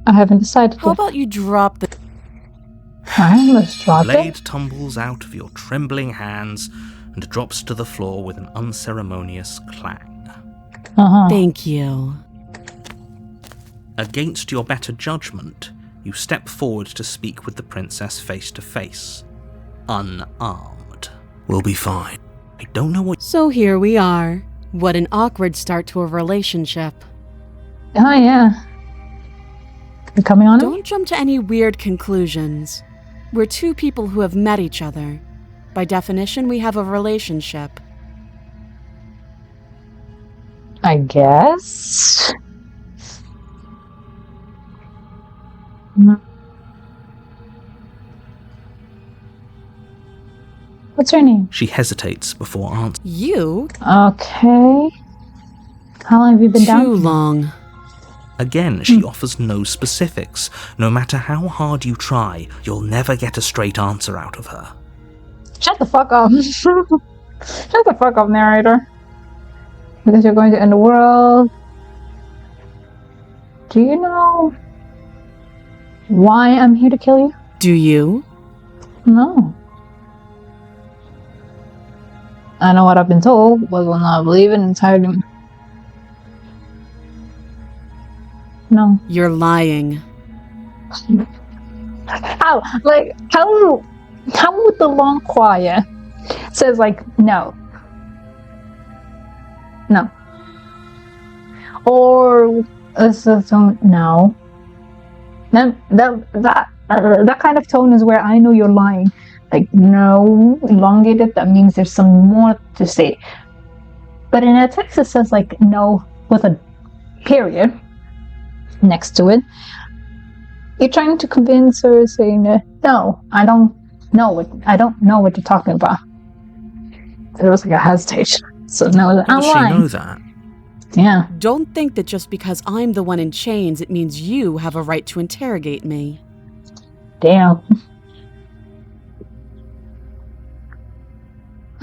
I haven't decided. How about you drop the... Alright, let's drop The blade it. tumbles out of your trembling hands and drops to the floor with an unceremonious clang. Thank you. Against your better judgment, you step forward to speak with the princess face to face. Unarmed. We'll be fine. I don't know what... So here we are. What an awkward start to a relationship. Oh yeah. You coming on? Don't jump to any weird conclusions. We're two people who have met each other. By definition, we have a relationship. I guess. What's her name? She hesitates before answering. You? Okay. How long have you been down? Too long. Again, she offers no specifics. No matter how hard you try, you'll never get a straight answer out of her. Shut the fuck up. Shut the fuck up, narrator. Because you're going to end the world. Do you know why I'm here to kill you? Do you? No. I know what I've been told, but will not believe it entirely. No. You're lying. How? Like, how would the long quiet says like, no. No. Or, no. That kind of tone is where I know you're lying. Like, no, elongated, that means there's some more to say. But in a text it says like, no, with a period next to it. You're trying to convince her, saying, no, I don't know what you're talking about. There was like a hesitation. So no, I'm Does lying. she know that? Yeah. Don't think that just because I'm the one in chains, it means you have a right to interrogate me. Damn.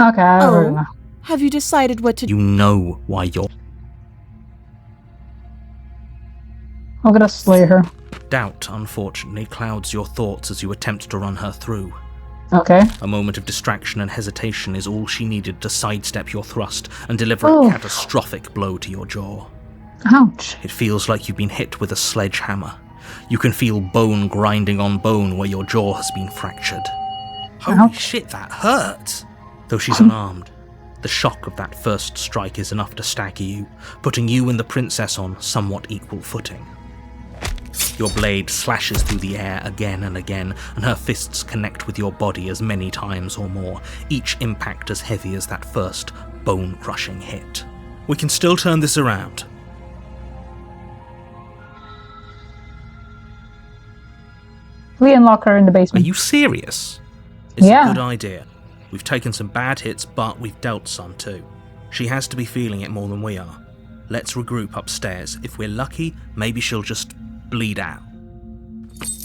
Okay, I don't know. Have you decided what to do? You know why you're... I'm gonna slay her. Doubt, unfortunately, clouds your thoughts as you attempt to run her through. Okay. A moment of distraction and hesitation is all she needed to sidestep your thrust and deliver Oh. a catastrophic blow to your jaw. Ouch. It feels like you've been hit with a sledgehammer. You can feel bone grinding on bone where your jaw has been fractured. Holy Ouch. shit, that hurt! Though she's unarmed, the shock of that first strike is enough to stagger you, putting you and the princess on somewhat equal footing. Your blade slashes through the air again and again, and her fists connect with your body as many times or more, each impact as heavy as that first bone-crushing hit. We can still turn this around. We unlock her in the Are basement. you serious? It's Yeah. a good idea. We've taken some bad hits, but we've dealt some too. She has to be feeling it more than we are. Let's regroup upstairs. If we're lucky, maybe she'll just bleed out.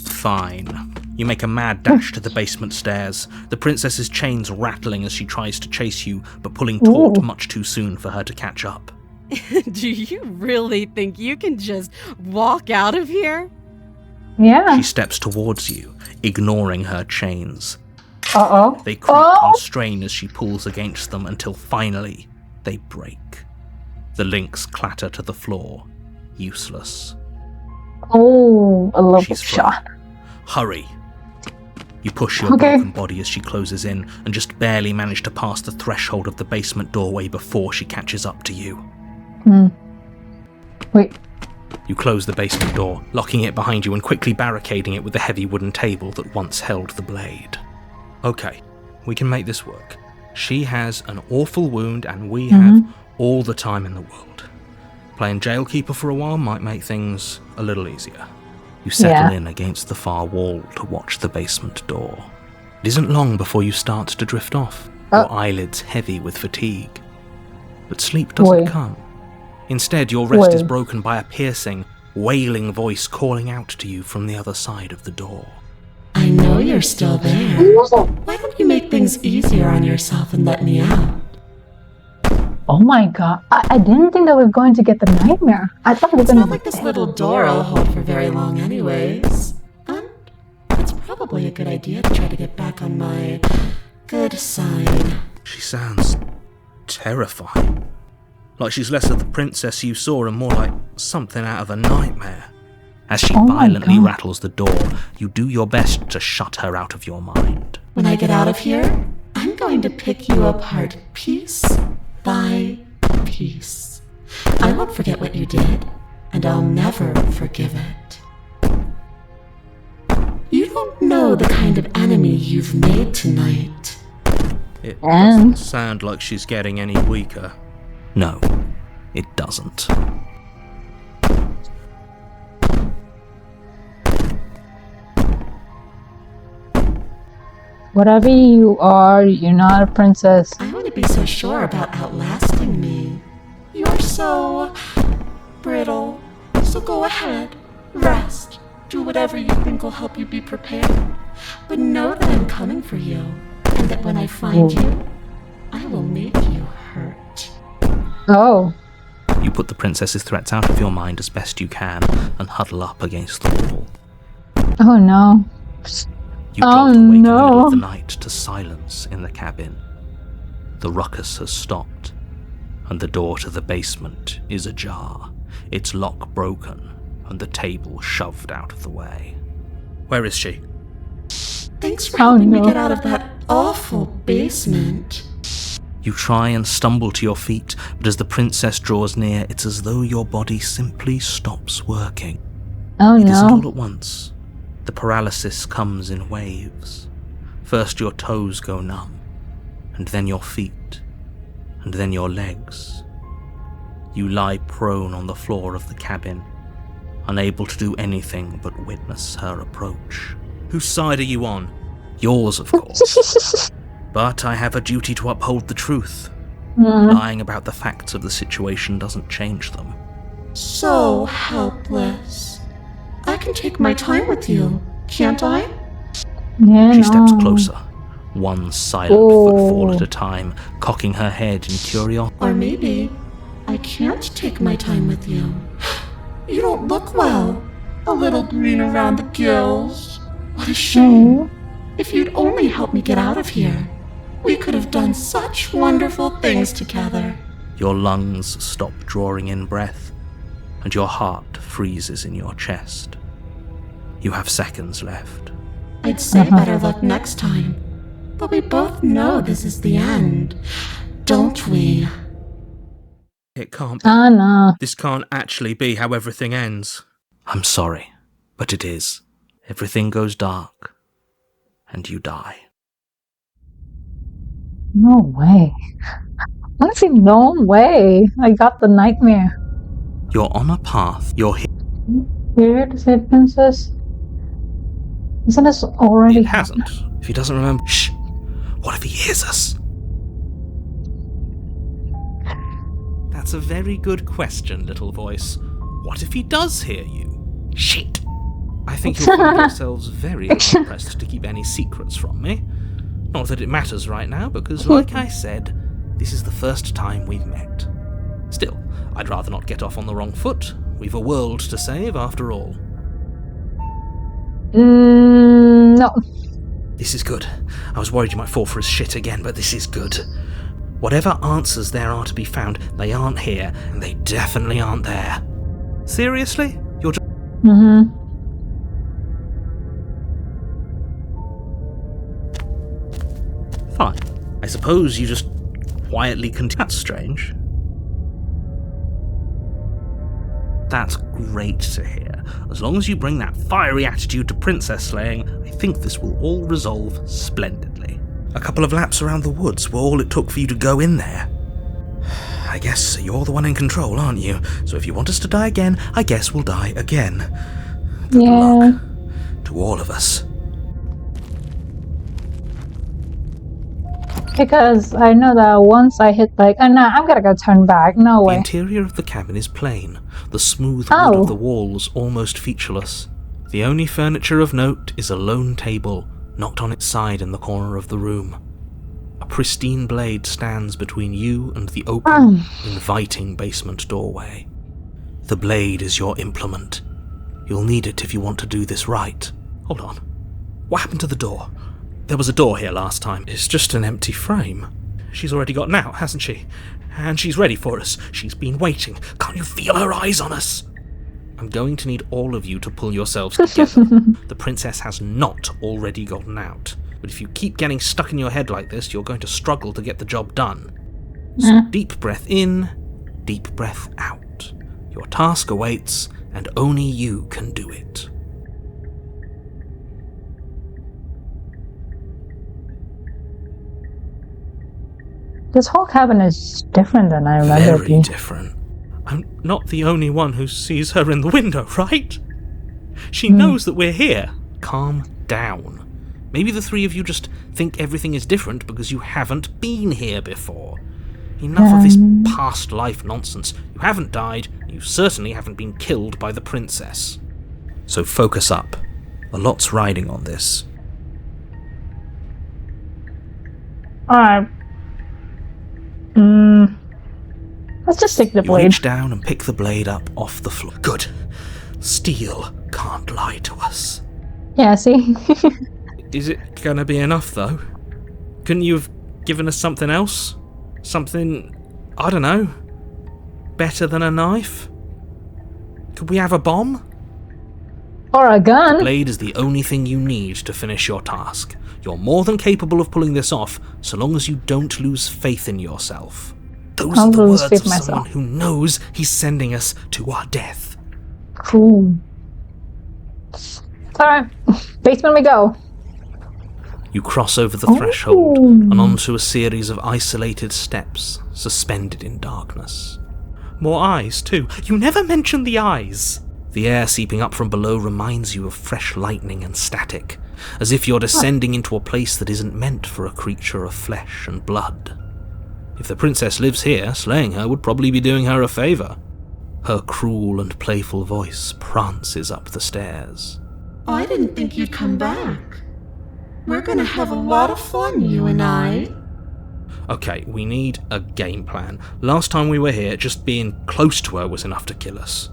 Fine. You make a mad dash to the basement stairs, the princess's chains rattling as she tries to chase you, but pulling taut much too soon for her to catch up. Do you really think you can just walk out of here? Yeah. She steps towards you, ignoring her chains. Uh-oh. They creak and strain as she pulls against them until finally they break. The links clatter to the floor, useless. Oh, a level She's shot. Hurry. You push your broken body as she closes in and just barely manage to pass the threshold of the basement doorway before she catches up to you. Wait. You close the basement door, locking it behind you and quickly barricading it with the heavy wooden table that once held the blade. Okay, we can make this work. She has an awful wound and we have all the time in the world. Playing jailkeeper for a while might make things a little easier. You settle in against the far wall to watch the basement door. It isn't long before you start to drift off, your eyelids heavy with fatigue. But sleep doesn't come. Instead, your rest is broken by a piercing, wailing voice calling out to you from the other side of the door. I know you're still there. Why don't you make things easier on yourself and let me out? Oh my god, I didn't think that we were going to get the nightmare. I thought we were It's going not to like this little door will hold for very long anyways. And it's probably a good idea to try to get back on my good side. She sounds terrifying. Like she's less of the princess you saw and more like something out of a nightmare. As she violently rattles the door, you do your best to shut her out of your mind. When I get out of here, I'm going to pick you apart piece by piece. I won't forget what you did, and I'll never forgive it. You don't know the kind of enemy you've made tonight. It doesn't sound like she's getting any weaker. No, it doesn't. Whatever you are, you're not a princess. I wouldn't be so sure about outlasting me. You're so brittle. So go ahead, rest, do whatever you think will help you be prepared. But know that I'm coming for you, and that when I find you, I will make you hurt. Oh. You put the princess's threats out of your mind as best you can and huddle up against the wall. Oh no. You jolt awake in the middle of the night to silence in the cabin. The ruckus has stopped, and the door to the basement is ajar, its lock broken, and the table shoved out of the way. Where is she? Thanks for helping me get out of that awful basement. You try and stumble to your feet, but as the princess draws near, it's as though your body simply stops working. Oh no. It isn't all at once. The paralysis comes in waves. First your toes go numb, and then your feet, and then your legs. You lie prone on the floor of the cabin, unable to do anything but witness her approach. Whose side are you on? Yours, of course. But I have a duty to uphold the truth. Lying about the facts of the situation doesn't change them. So helpless. I can take my time with you, can't I? Yeah, she steps closer, one silent footfall at a time, cocking her head in curiosity. Or maybe I can't take my time with you. You don't look well. A little green around the gills. What a shame. If you'd only helped me get out of here, we could have done such wonderful things together. Your lungs stop drawing in breath, and your heart freezes in your chest. You have seconds left. I'd say better luck next time, but we both know this is the end, don't we? It can't be. no. This can't actually be how everything ends. I'm sorry, but it is. Everything goes dark, and you die. No way. Honestly, no way. I got the nightmare. You're on a path. You're Here to say princess? Isn't this already It hasn't. If he doesn't remember... Shh! What if he hears us? That's a very good question, little voice. What if he does hear you? Shit! I think you'll find yourselves very hard-pressed to keep any secrets from me. Not that it matters right now, because like I said, this is the first time we've met. Still, I'd rather not get off on the wrong foot. We've a world to save, after all. No. This is good. I was worried you might fall for his shit again, but this is good. Whatever answers there are to be found, they aren't here, and they definitely aren't there. Seriously? You're just... Mm-hmm. Fine. I suppose you just quietly continue. That's strange. That's great to hear. As long as you bring that fiery attitude to princess slaying, I think this will all resolve splendidly. A couple of laps around the woods were all it took for you to go in there. I guess you're the one in control, aren't you? So if you want us to die again, I guess we'll die again. Good luck to all of us. Because I know that once I hit oh no, I'm gonna go turn back. No way. The interior of the cabin is plain, the smooth wood of the walls almost featureless. The only furniture of note is a lone table, knocked on its side in the corner of the room. A pristine blade stands between you and the open, inviting basement doorway. The blade is your implement. You'll need it if you want to do this right. Hold on. What happened to the door? There was a door here last time. It's just an empty frame. She's already gotten out, hasn't she? And she's ready for us. She's been waiting. Can't you feel her eyes on us? I'm going to need all of you to pull yourselves together. The princess has not already gotten out. But if you keep getting stuck in your head like this, you're going to struggle to get the job done. So deep breath in, deep breath out. Your task awaits, and only you can do it. This whole cabin is different than I remember. Very different. I'm not the only one who sees her in the window, right? She knows that we're here. Calm down. Maybe the three of you just think everything is different because you haven't been here before. Enough of this past life nonsense. You haven't died, you certainly haven't been killed by the princess. So focus up. A lot's riding on this. Alright. Let's just take the blade. You reach down and pick the blade up off the floor. Good. Steel can't lie to us. Yeah, see? Is it gonna be enough, though? Couldn't you have given us something else? Something, I don't know, better than a knife? Could we have a bomb? Or a gun? The blade is the only thing you need to finish your task. You're more than capable of pulling this off, so long as you don't lose faith in yourself. Those are the words of someone who knows he's sending us to our death. Cool. Alright, basement we go. You cross over the threshold and onto a series of isolated steps, suspended in darkness. More eyes, too. You never mention the eyes. The air seeping up from below reminds you of fresh lightning and static, as if you're descending into a place that isn't meant for a creature of flesh and blood. If the princess lives here, slaying her would probably be doing her a favour. Her cruel and playful voice prances up the stairs. I didn't think you'd come back. We're gonna have a lot of fun, you and I. Okay, we need a game plan. Last time we were here, just being close to her was enough to kill us.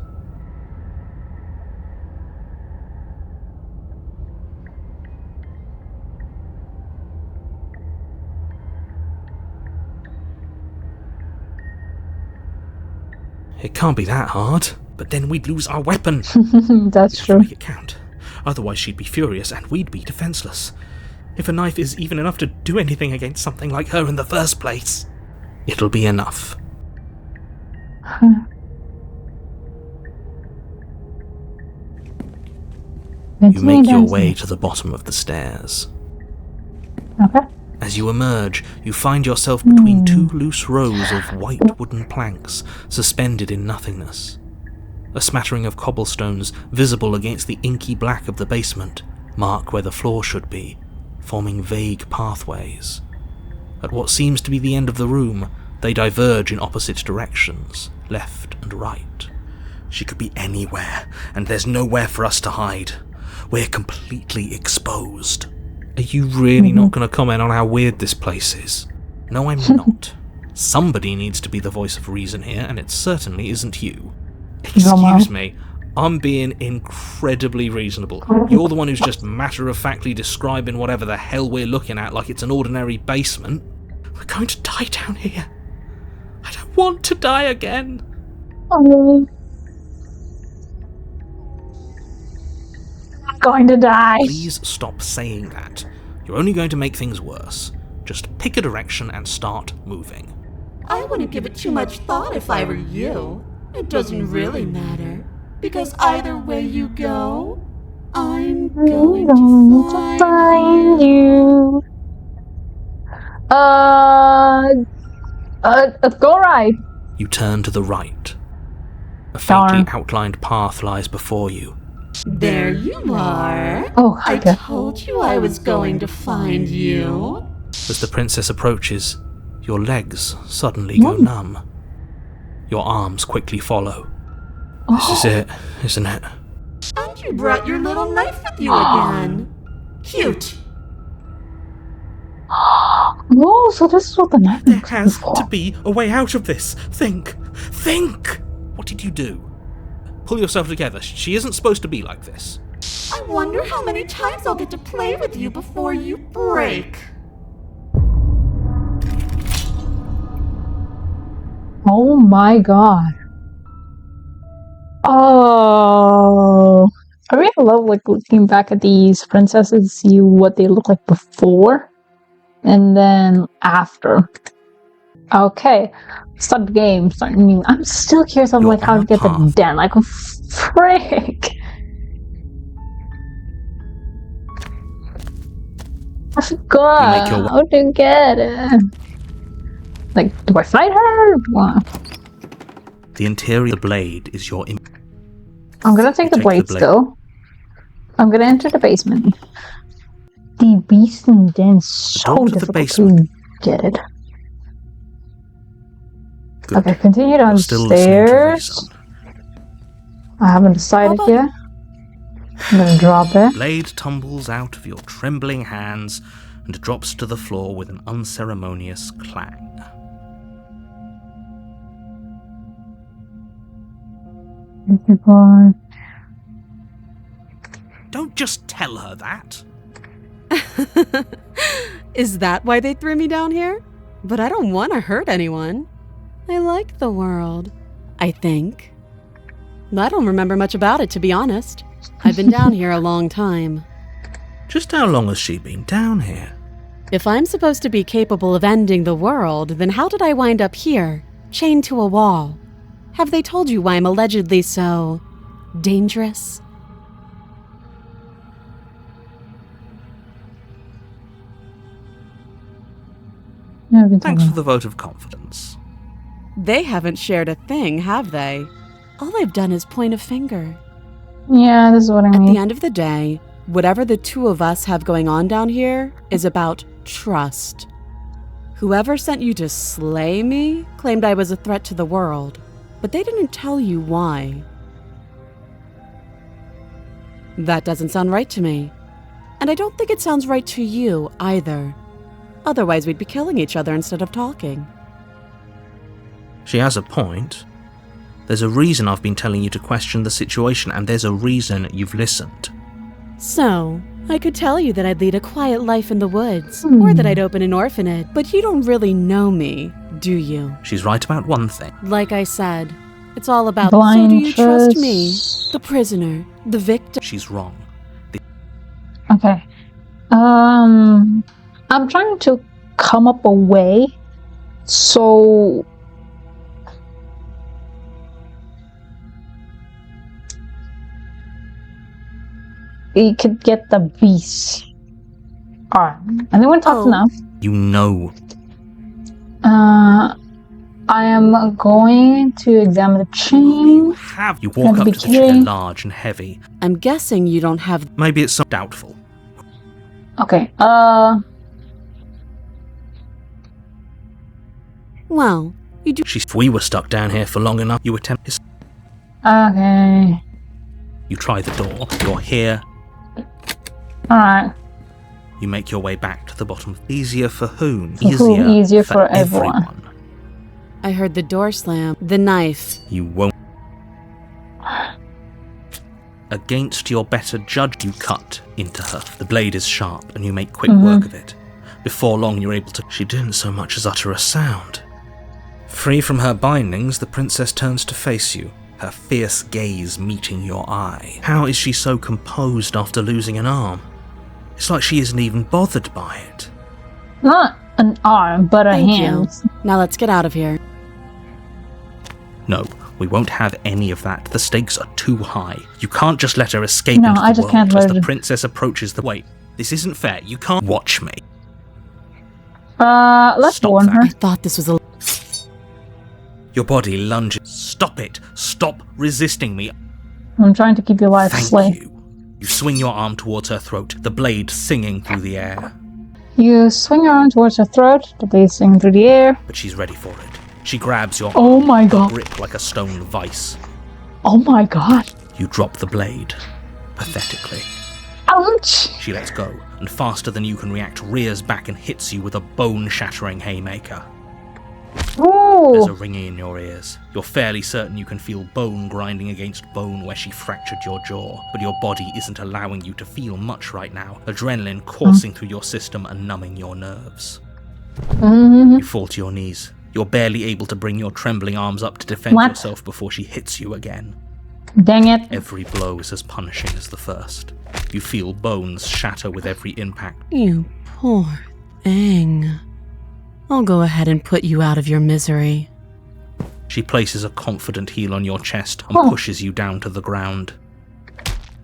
It can't be that hard, but then we'd lose our weapon. That's true. Make it count. Otherwise she'd be furious and we'd be defenseless. If a knife is even enough to do anything against something like her in the first place, it'll be enough. You make your way to the bottom of the stairs. Okay. As you emerge, you find yourself between two loose rows of white wooden planks suspended in nothingness. A smattering of cobblestones, visible against the inky black of the basement, mark where the floor should be, forming vague pathways. At what seems to be the end of the room, they diverge in opposite directions, left and right. She could be anywhere, and there's nowhere for us to hide. We're completely exposed. Are you really not going to comment on how weird this place is? No, I'm not. Somebody needs to be the voice of reason here, and it certainly isn't you. Excuse me, I'm being incredibly reasonable. You're the one who's just matter-of-factly describing whatever the hell we're looking at like it's an ordinary basement. We're going to die down here. I don't want to die again. I'm going to die. Please stop saying that. You're only going to make things worse. Just pick a direction and start moving. I wouldn't give it too much thought if I were you. It doesn't really matter, because either way you go, I'm going to find you. Go right. You turn to the right. A faintly outlined path lies before you. There you are. Oh, I okay. told you I was going to find you. As the princess approaches, your legs suddenly go numb. Your arms quickly follow. This is it, isn't it? And you brought your little knife with you again. Cute. Oh, so this is what the knife There has to be a way out of this. Think! Think! What did you do? Pull yourself together. She isn't supposed to be like this. I wonder how many times I'll get to play with you before you break. Oh my god. Oh. I really love like looking back at these princesses, see what they look like before and then after. Okay. Start the game. I'm still curious of like how to get the den. Like frick. I forgot how to get it. Like, do I fight her? What? The interior blade is your... I'm gonna take the blade still. I'm gonna enter the basement. The beast and den so difficult to get it. Good. Okay, continue downstairs. I haven't decided yet. I'm gonna drop it. Blade tumbles out of your trembling hands and drops to the floor with an unceremonious clang. Don't just tell her that. Is that why they threw me down here? But I don't want to hurt anyone. I like the world, I think. I don't remember much about it, to be honest. I've been down here a long time. Just how long has she been down here? If I'm supposed to be capable of ending the world, then how did I wind up here, chained to a wall? Have they told you why I'm allegedly so... dangerous? Thanks for the vote of confidence. They haven't shared a thing, have they? All I've done is point a finger. Yeah, this is what I mean. At the end of the day, whatever the two of us have going on down here is about trust. Whoever sent you to slay me claimed I was a threat to the world, but they didn't tell you why. That doesn't sound right to me. And I don't think it sounds right to you either. Otherwise, we'd be killing each other instead of talking. She has a point. There's a reason I've been telling you to question the situation, and there's a reason you've listened. So, I could tell you that I'd lead a quiet life in the woods, or that I'd open an orphanage, but you don't really know me, do you? She's right about one thing. Like I said, it's all about, blind so do you trust me? The prisoner, the victim? She's wrong. Okay. I'm trying to come up a way so we could get the beast. Alright. I think we talked enough. You know. I am going to examine the chain. You walk up to the chair, large and heavy. I'm guessing you don't have... Maybe it's so doubtful. Okay, Well, you do. If we were stuck down here for long enough, you attempt. Okay. You try the door. You're here. Alright. You make your way back to the bottom. Easier for whom? Easier for everyone. I heard the door slam. The knife. You won't. Against your better judge, you cut into her. The blade is sharp, and you make quick work of it. Before long, you're able to... She didn't so much as utter a sound. Free from her bindings, the princess turns to face you, her fierce gaze meeting your eye. How is she so composed after losing an arm? It's like she isn't even bothered by it. Not an arm, but a hand. Now let's get out of here. No, we won't have any of that. The stakes are too high. You can't just let her escape No, into I the just world can't as let the her... princess approaches the... Wait, this isn't fair. You can't watch me. Let's Stop warn that. her. I thought this was a... Your body lunges. Stop it. Stop resisting me. I'm trying to keep your life Thank slay. you. You swing your arm towards her throat, the blade singing through the air. You swing your arm towards her throat, the blade singing through the air. But she's ready for it. She grabs your Oh my god. grip like a stone vice. Oh my god. You drop the blade. Pathetically. Ouch! She lets go, and faster than you can react, rears back and hits you with a bone-shattering haymaker. There's a Ooh! ringing in your ears. You're fairly certain you can feel bone grinding against bone where she fractured your jaw, but your body isn't allowing you to feel much right now, adrenaline coursing through your system and numbing your nerves. You fall to your knees. You're barely able to bring your trembling arms up to defend yourself before she hits you again. Dang it. Every blow is as punishing as the first. You feel bones shatter with every impact. You poor thing. I'll go ahead and put you out of your misery. She places a confident heel on your chest and pushes you down to the ground.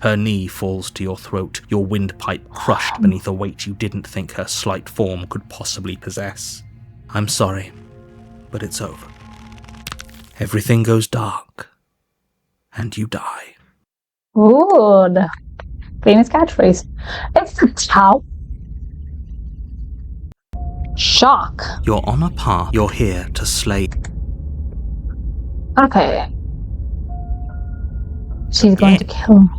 Her knee falls to your throat, your windpipe crushed beneath a weight you didn't think her slight form could possibly possess. I'm sorry, but it's over. Everything goes dark, and you die. Ooh, the famous catchphrase. It's the Tao. Shock. You're on a path. You're here to slay. Okay. She's going to kill him.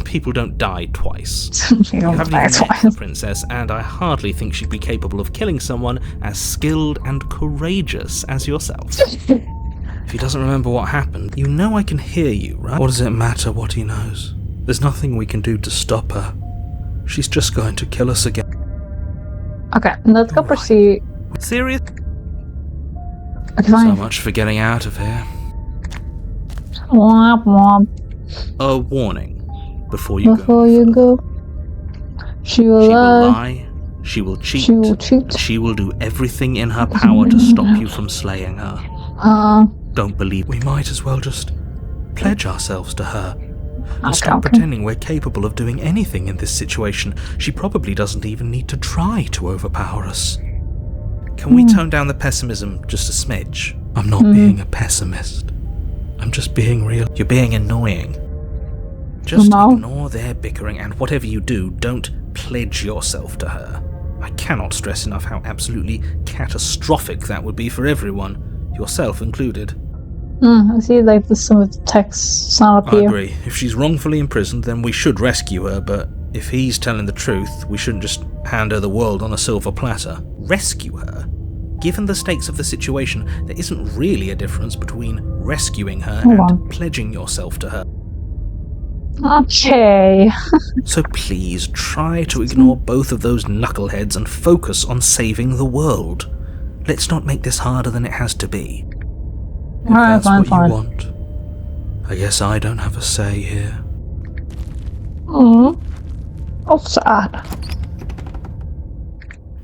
People don't die twice. She You don't haven't die even met the twice. princess, and I hardly think she'd be capable of killing someone as skilled and courageous as yourself. If he doesn't remember what happened, you know I can hear you, right? What does it matter what he knows? There's nothing we can do to stop her. She's just going to kill us again. Okay, let's go Alright. proceed. Serious? Okay, So fine. much for getting out of here. Womp womp. A warning before you Before go. you go, she will She will lie. lie, she will cheat, She will cheat. and she will do everything in her power to stop you from slaying her. Don't believe. We might as well just pledge ourselves to her. And stop pretending we're capable of doing anything in this situation. She probably doesn't even need to try to overpower us. Can we tone down the pessimism just a smidge? I'm not being a pessimist. I'm just being real. You're being annoying. Just ignore their bickering, and whatever you do, don't pledge yourself to her. I cannot stress enough how absolutely catastrophic that would be for everyone, yourself included. I see like some of the texts not up I here. agree. If she's wrongfully imprisoned, then we should rescue her, but if he's telling the truth, we shouldn't just hand her the world on a silver platter. Rescue her? Given the stakes of the situation, there isn't really a difference between rescuing her and pledging yourself to her. Okay. So please try to ignore both of those knuckleheads and focus on saving the world. Let's not make this harder than it has to be. If Alright, that's fine, what you want, I guess I don't have a say here. Oh, sad.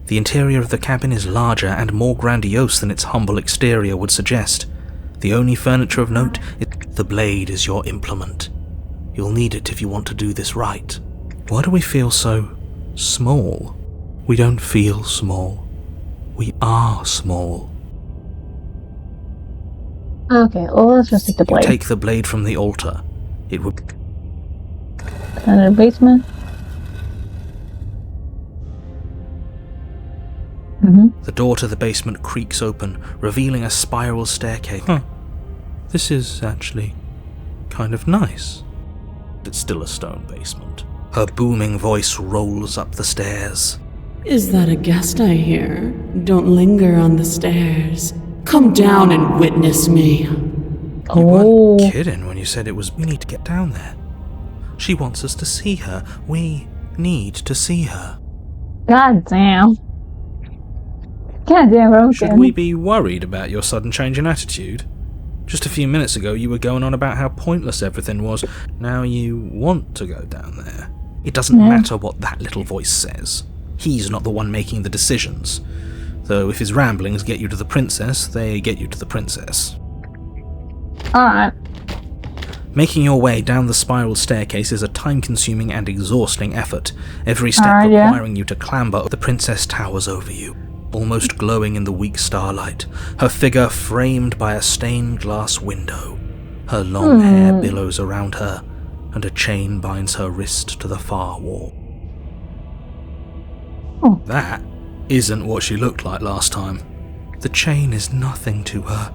The interior of the cabin is larger and more grandiose than its humble exterior would suggest. The only furniture of note is the blade is your implement. You'll need it if you want to do this right. Why do we feel so small? We don't feel small. We are small. Okay, well, let's just take the blade. Take the blade from the altar. It would... Another basement. The door to the basement creaks open, revealing a spiral staircase. This is actually kind of nice. It's still a stone basement. Her booming voice rolls up the stairs. Is that a guest I hear? Don't linger on the stairs. Come down and witness me. You weren't kidding when you said we need to get down there. She wants us to see her. We need to see her. God damn. Broken. Should we be worried about your sudden change in attitude? Just a few minutes ago you were going on about how pointless everything was. Now you want to go down there. It doesn't matter what that little voice says. He's not the one making the decisions. Though if his ramblings get you to the princess, they get you to the princess. Alright. Making your way down the spiral staircase is a time-consuming and exhausting effort, every step requiring you to clamber. The princess towers over you, almost glowing in the weak starlight, her figure framed by a stained glass window. Her long hair billows around her, and a chain binds her wrist to the far wall. That isn't what she looked like last time. The chain is nothing to her.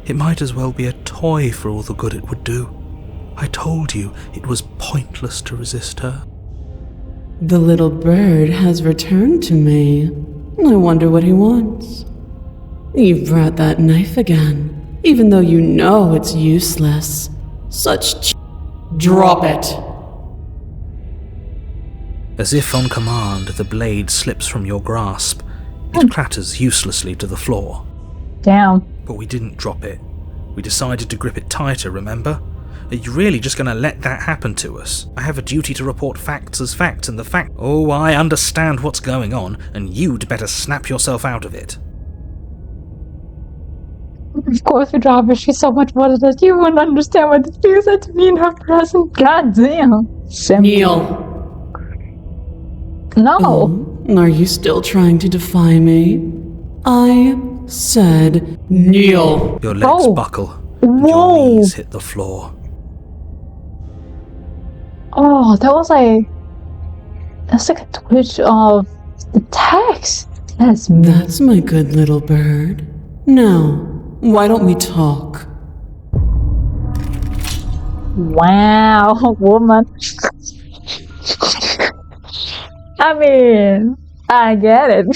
It might as well be a toy for all the good it would do. I told you it was pointless to resist her. The little bird has returned to me. I wonder what he wants. You've brought that knife again, even though you know it's useless. Drop it! As if on command, the blade slips from your grasp. It clatters uselessly to the floor. Damn. But we didn't drop it. We decided to grip it tighter, remember? Are you really just going to let that happen to us? I have a duty to report facts as facts, and the fact... Oh, I understand what's going on, and you'd better snap yourself out of it. Of course we drop her. She's so much better that you wouldn't understand what it feels like to be in her presence. God damn. Kneel. No. Are you still trying to defy me? I said kneel. Your legs buckle, and your knees hit the floor. Oh, that's like a twitch of the text. That's my good little bird. Now, why don't we talk? Wow, woman. I mean, I get it.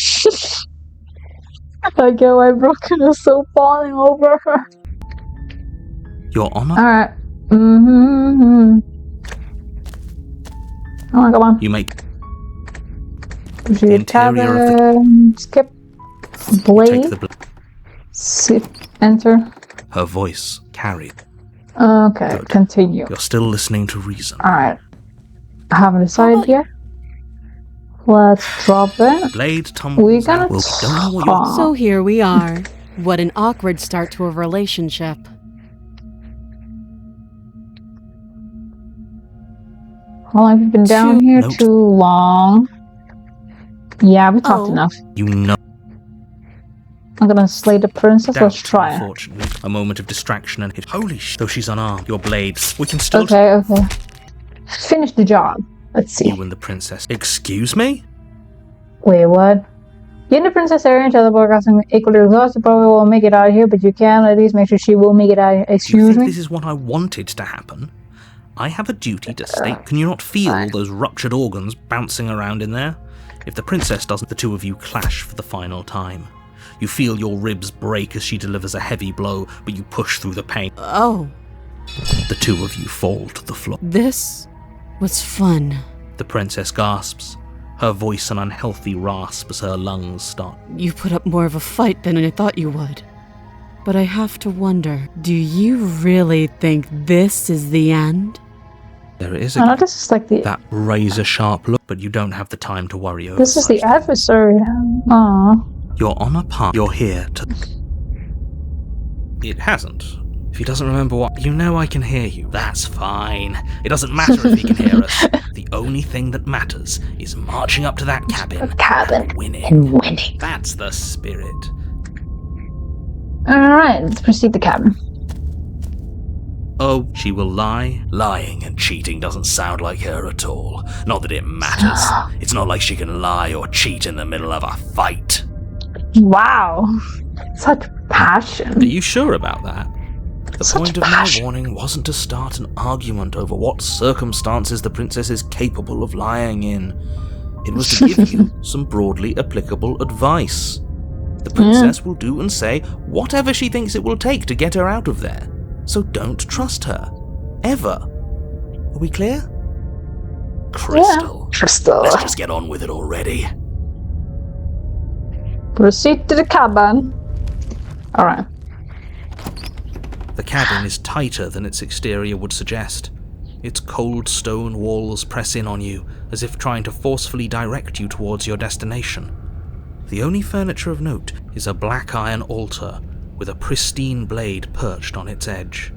I get why Broken is so falling over her. Your Honor? Alright. Oh, come on. You make the interior of the... Skip. Blade. Enter. Her voice carried. Okay, Good. Continue. You're still listening to reason. Alright. I haven't decided yet. Let's drop it. Blade tumbles. We're gonna talk. So here we are. What an awkward start to a relationship. Well, I've been down here too long. Yeah, we talked enough. You know. I'm gonna slay the princess. Let's try it. Unfortunately, a moment of distraction and hit. Holy sh! Though she's unarmed, your blades. We can still. Okay. Finish the job. Let's see. You and the princess. Excuse me? Wait, what? You and the princess are each other broadcasting equally exhausted. Probably won't make it out of here, but you can at least make sure she will make it out. Excuse me? This is what I wanted to happen. I have a duty to state. Can you not feel all those ruptured organs bouncing around in there? If the princess doesn't, the two of you clash for the final time. You feel your ribs break as she delivers a heavy blow, but you push through the pain. Oh. The two of you fall to the floor. This was fun. The princess gasps, her voice an unhealthy rasp as her lungs start. You put up more of a fight than I thought you would. But I have to wonder, do you really think this is the end? There is this is like that razor-sharp look, but you don't have the time to worry over. This is the adversary. Aww. You're on a path. You're here to... It hasn't. If he doesn't remember what... You know I can hear you. That's fine. It doesn't matter if he can hear us. The only thing that matters is marching up to that cabin and winning. That's the spirit. Alright, let's proceed to the cabin. Oh, she will lie? Lying and cheating doesn't sound like her at all. Not that it matters. It's not like she can lie or cheat in the middle of a fight. Wow. Such passion. Are you sure about that? The Such point of passion. my warning wasn't to start an argument over what circumstances the princess is capable of lying in. It was to give you some broadly applicable advice. The princess will do and say whatever she thinks it will take to get her out of there. So don't trust her. Ever. Are we clear? Crystal. Yeah. Crystal. Let's just get on with it already. Proceed to the cabin. Alright. The cabin is tighter than its exterior would suggest. Its cold stone walls press in on you, as if trying to forcefully direct you towards your destination. The only furniture of note is a black iron altar with a pristine blade perched on its edge.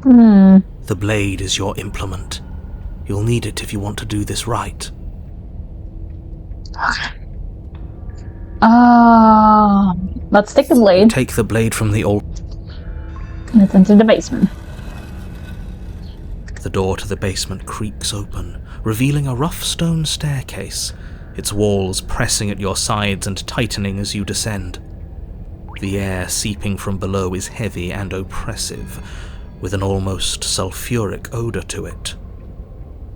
The blade is your implement. You'll need it if you want to do this right. Let's take the blade. Take the blade from the altar. Let's enter the basement. The door to the basement creaks open, revealing a rough stone staircase, its walls pressing at your sides and tightening as you descend. The air seeping from below is heavy and oppressive, with an almost sulphuric odour to it.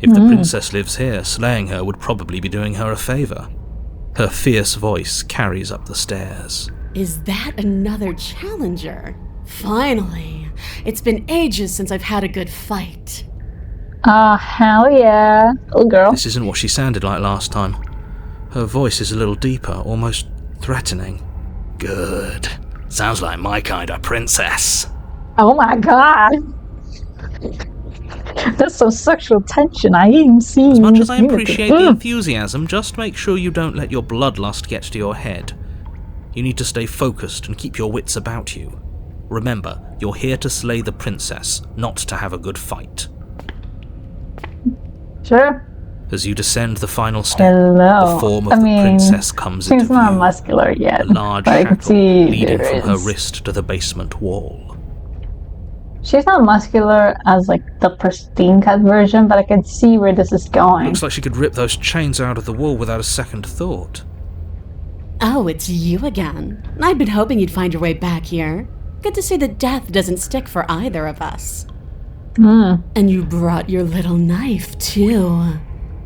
If the princess lives here, slaying her would probably be doing her a favour. Her fierce voice carries up the stairs. Is that another challenger? Finally. It's been ages since I've had a good fight. Hell yeah. Little girl. This isn't what she sounded like last time. Her voice is a little deeper, almost threatening. Good. Sounds like my kind of princess. Oh my god. That's some sexual tension I ain't seen. As much as I appreciate the enthusiasm, just make sure you don't let your bloodlust get to your head. You need to stay focused and keep your wits about you. Remember, you're here to slay the princess, not to have a good fight. Sure. As you descend the final step, Hello. the form of the princess comes into she's view. not muscular yet. A large but I can shackle see leading there from her is. wrist to the basement wall. She's not muscular as like the Pristine Cut version, but I can see where this is going. Looks like she could rip those chains out of the wall without a second thought. Oh, it's you again. I'd been hoping you'd find your way back here. Good to see that death doesn't stick for either of us. And you brought your little knife, too.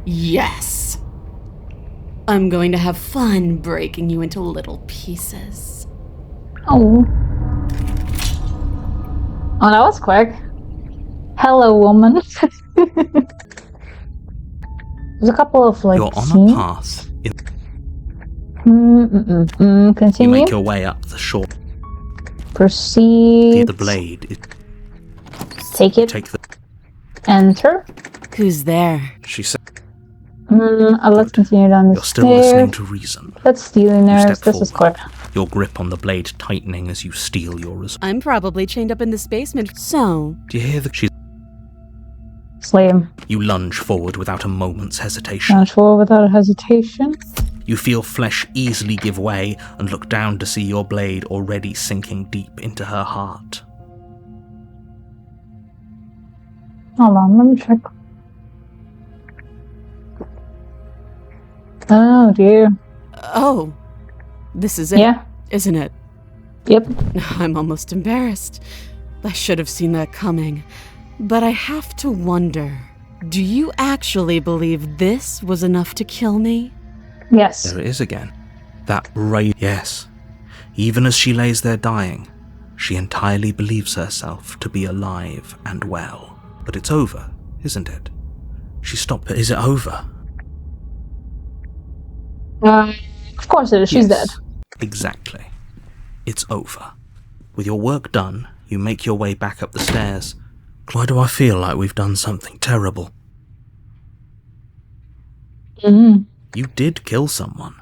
Yes. I'm going to have fun breaking you into little pieces. Oh, that was quick. Hello, woman. There's a couple of like You're on scenes. a path. Continue. You make your way up the short. Proceed. The blade is Take it. take the. Enter. Who's there? She said, Let's continue down the "You're still listening stairs. to reason." That's stealing You nerves. step This is forward, quick. your grip on the blade tightening as you steal your resolve. I'm probably chained up in this basement, so... Do you hear the? She. Slay him. You lunge forward without a moment's hesitation. Launch forward without hesitation. You feel flesh easily give way and look down to see your blade already sinking deep into her heart. Hold on, let me check. Oh dear. Oh. This is it, Yeah. isn't it? Yep. I'm almost embarrassed. I should have seen that coming. But I have to wonder, do you actually believe this was enough to kill me? Yes. There it is again. That ray. Yes. Even as she lays there dying, she entirely believes herself to be alive and well. But it's over, isn't it? She stopped. Is it over? Of course it is. She's dead. Exactly. It's over. With your work done, you make your way back up the stairs. Why do I feel like we've done something terrible? You did kill someone.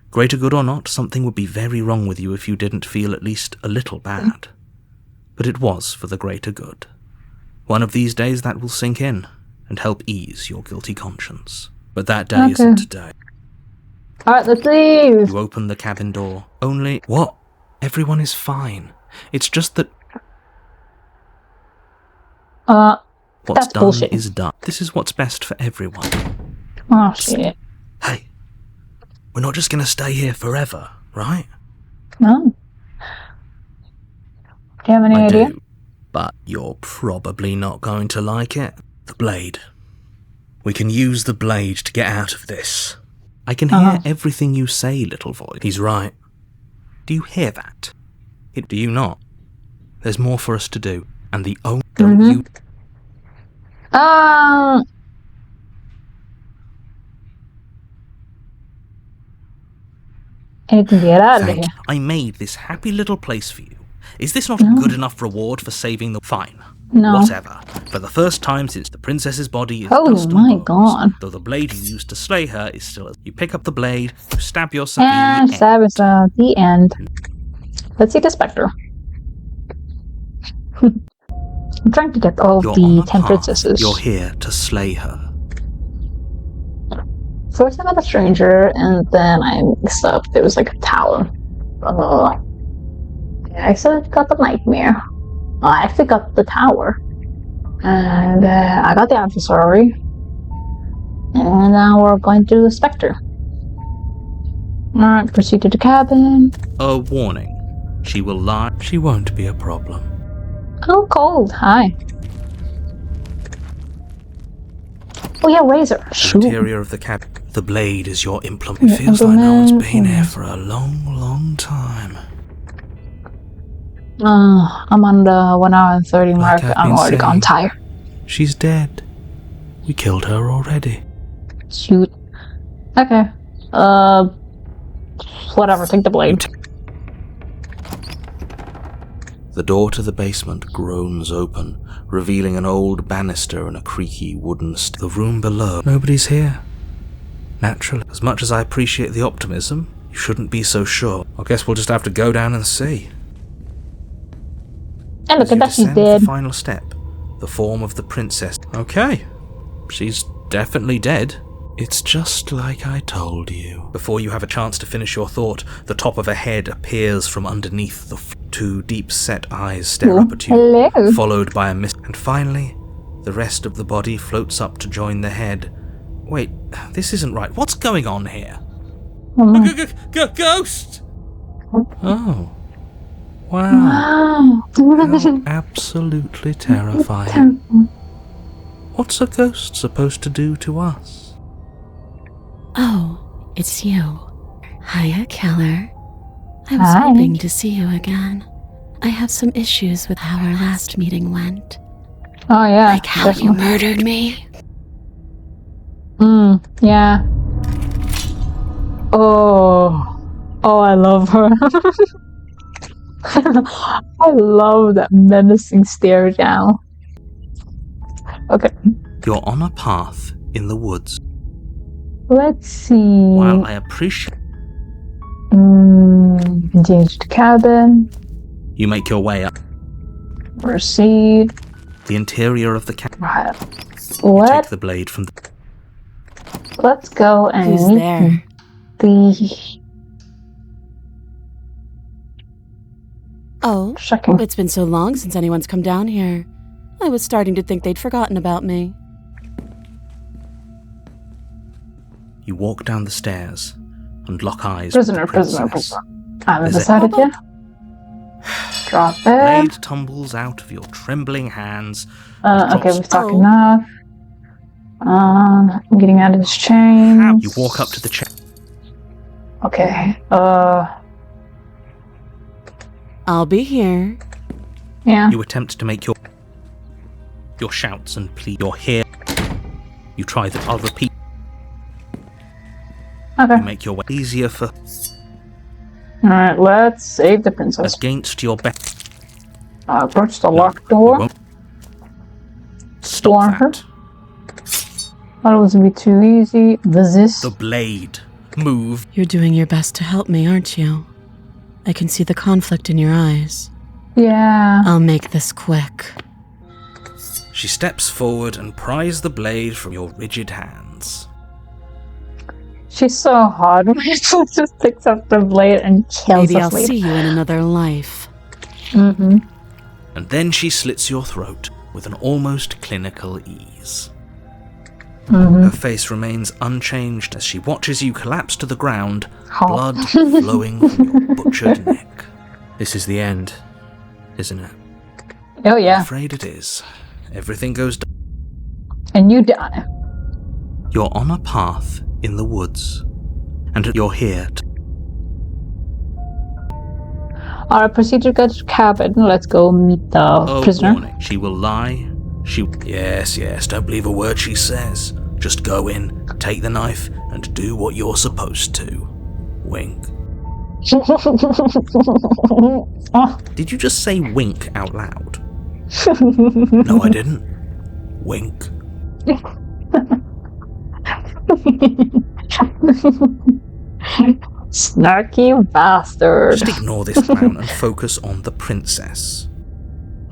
Greater good or not, something would be very wrong with you if you didn't feel at least a little bad. But it was for the greater good. One of these days that will sink in and help ease your guilty conscience. But that day isn't today. Alright, let's leave. You open the cabin door. Only... What? Everyone is fine. It's just that... What's That's done bullshit. is done. This is what's best for everyone. Oh shit. Hey, We're not just gonna stay here forever, right? No. Do you have any I idea? do, but you're probably not going to like it. The blade. We can use the blade to get out of this. I can hear everything you say, little voice. He's right. Do you hear that? Do you not? There's more for us to do, and the only you. I need to get out of here. I made this happy little place for you. Is this not a good enough reward for saving the... Fine. No. Whatever. For the first time since the princess's body is Oh dust and my bones, god. though the blade you used to slay her is still... You pick up the blade, you stab yourself And in the stab is the end. Let's see the spectre. I'm trying to get all You're the on a 10 path. princesses. You're here to slay her. First I met a stranger, and then I mixed up. There was like a tower. I actually got the nightmare. I actually got the tower. And I got the adversary. And now we're going to the spectre. Alright, proceed to the cabin. A warning. She will lie. She won't be a problem. Oh, cold. Hi. Oh yeah, razor. The Shoot. interior of the cabin. The blade is your implement. It feels like no one's been here for a long, long time. I'm on the 1 hour and 30 mark. I've I'm been already gone saying, tired. She's dead. We killed her already. Shoot. Okay. Whatever, take the blade. The door to the basement groans open, revealing an old banister and a creaky wooden The room below. Nobody's here. Naturally. As much as I appreciate the optimism, you shouldn't be so sure. I guess we'll just have to go down and see. And look at that, she's The dead. final step. The form of the princess. Okay. She's definitely dead. It's just like I told you. Before you have a chance to finish your thought, the top of a head appears from underneath the two deep-set eyes stare up at you, Hello. followed by a mist. And finally, the rest of the body floats up to join the head. Wait, this isn't right. What's going on here? Ghost! Oh. Wow. Wow. How absolutely terrifying. What's a ghost supposed to do to us? Oh, it's you. Hiya, Keller. I was Hi. hoping to see you again. I have some issues with how our last meeting went. Oh yeah. Like how you murdered me. Yeah. Oh, I love her. I love that menacing stare down. Okay, You're on a path in the woods. let's see. While I appreciate... Change the cabin. You make your way up Proceed. the interior of the cabin. Right. Take the blade from the... Let's go and Who's meet there? the Oh, checking. it's been so long since anyone's come down here. I was starting to think they'd forgotten about me. You walk down the stairs and lock eyes Prisoner, with the prisoner, princess. prisoner. I haven't Is it- decided yet. Drop it. Blade tumbles out of your trembling hands. Okay, we've talked Oh. enough. I'm getting out of this chain. You walk up to the chair. Okay. I'll be here. Yeah. You attempt to make your shouts and plead. You're here. You try the other people. Okay. You make your way easier for Alright, let's save the princess. against your back. Approach the locked You door. won't Storm stop her. that. Thought it was gonna be too easy. Resist. The blade. Move. You're doing your best to help me, aren't you? I can see the conflict in your eyes. Yeah. I'll make this quick. She steps forward and pries the blade from your rigid hands. She's so hard when she just picks up the blade and kills Maybe us I'll later. see you in another life. Mm-hmm. And then she slits your throat with an almost clinical ease. Her face remains unchanged as she watches you collapse to the ground, blood flowing from your butchered neck. This is the end, isn't it? Oh yeah. I'm afraid it is. Everything goes down. And you die. You're on a path in the woods, and you're here to... Alright, procedure go to cabin. Let's go meet the prisoner. Warning. She will lie. Yes, don't believe a word she says. Just go in, take the knife, and do what you're supposed to. Wink. Did you just say wink out loud? No, I didn't. Wink. Snarky bastard. Just ignore this clown and focus on the princess.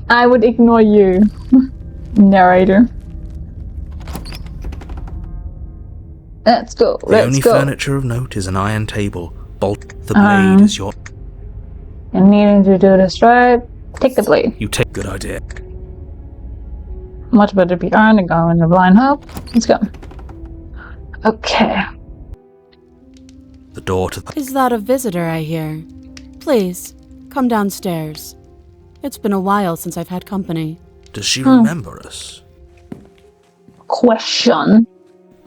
I would ignore you, narrator. Let's go. The only furniture of note is an iron table. Bolt the blade is your... And needing to do this right, take the blade. You take... Good idea. Much better be iron than go in the blind hope. Let's go. Okay. The door to the... Is that a visitor I hear? Please, come downstairs. It's been a while since I've had company. Does she remember us? Question.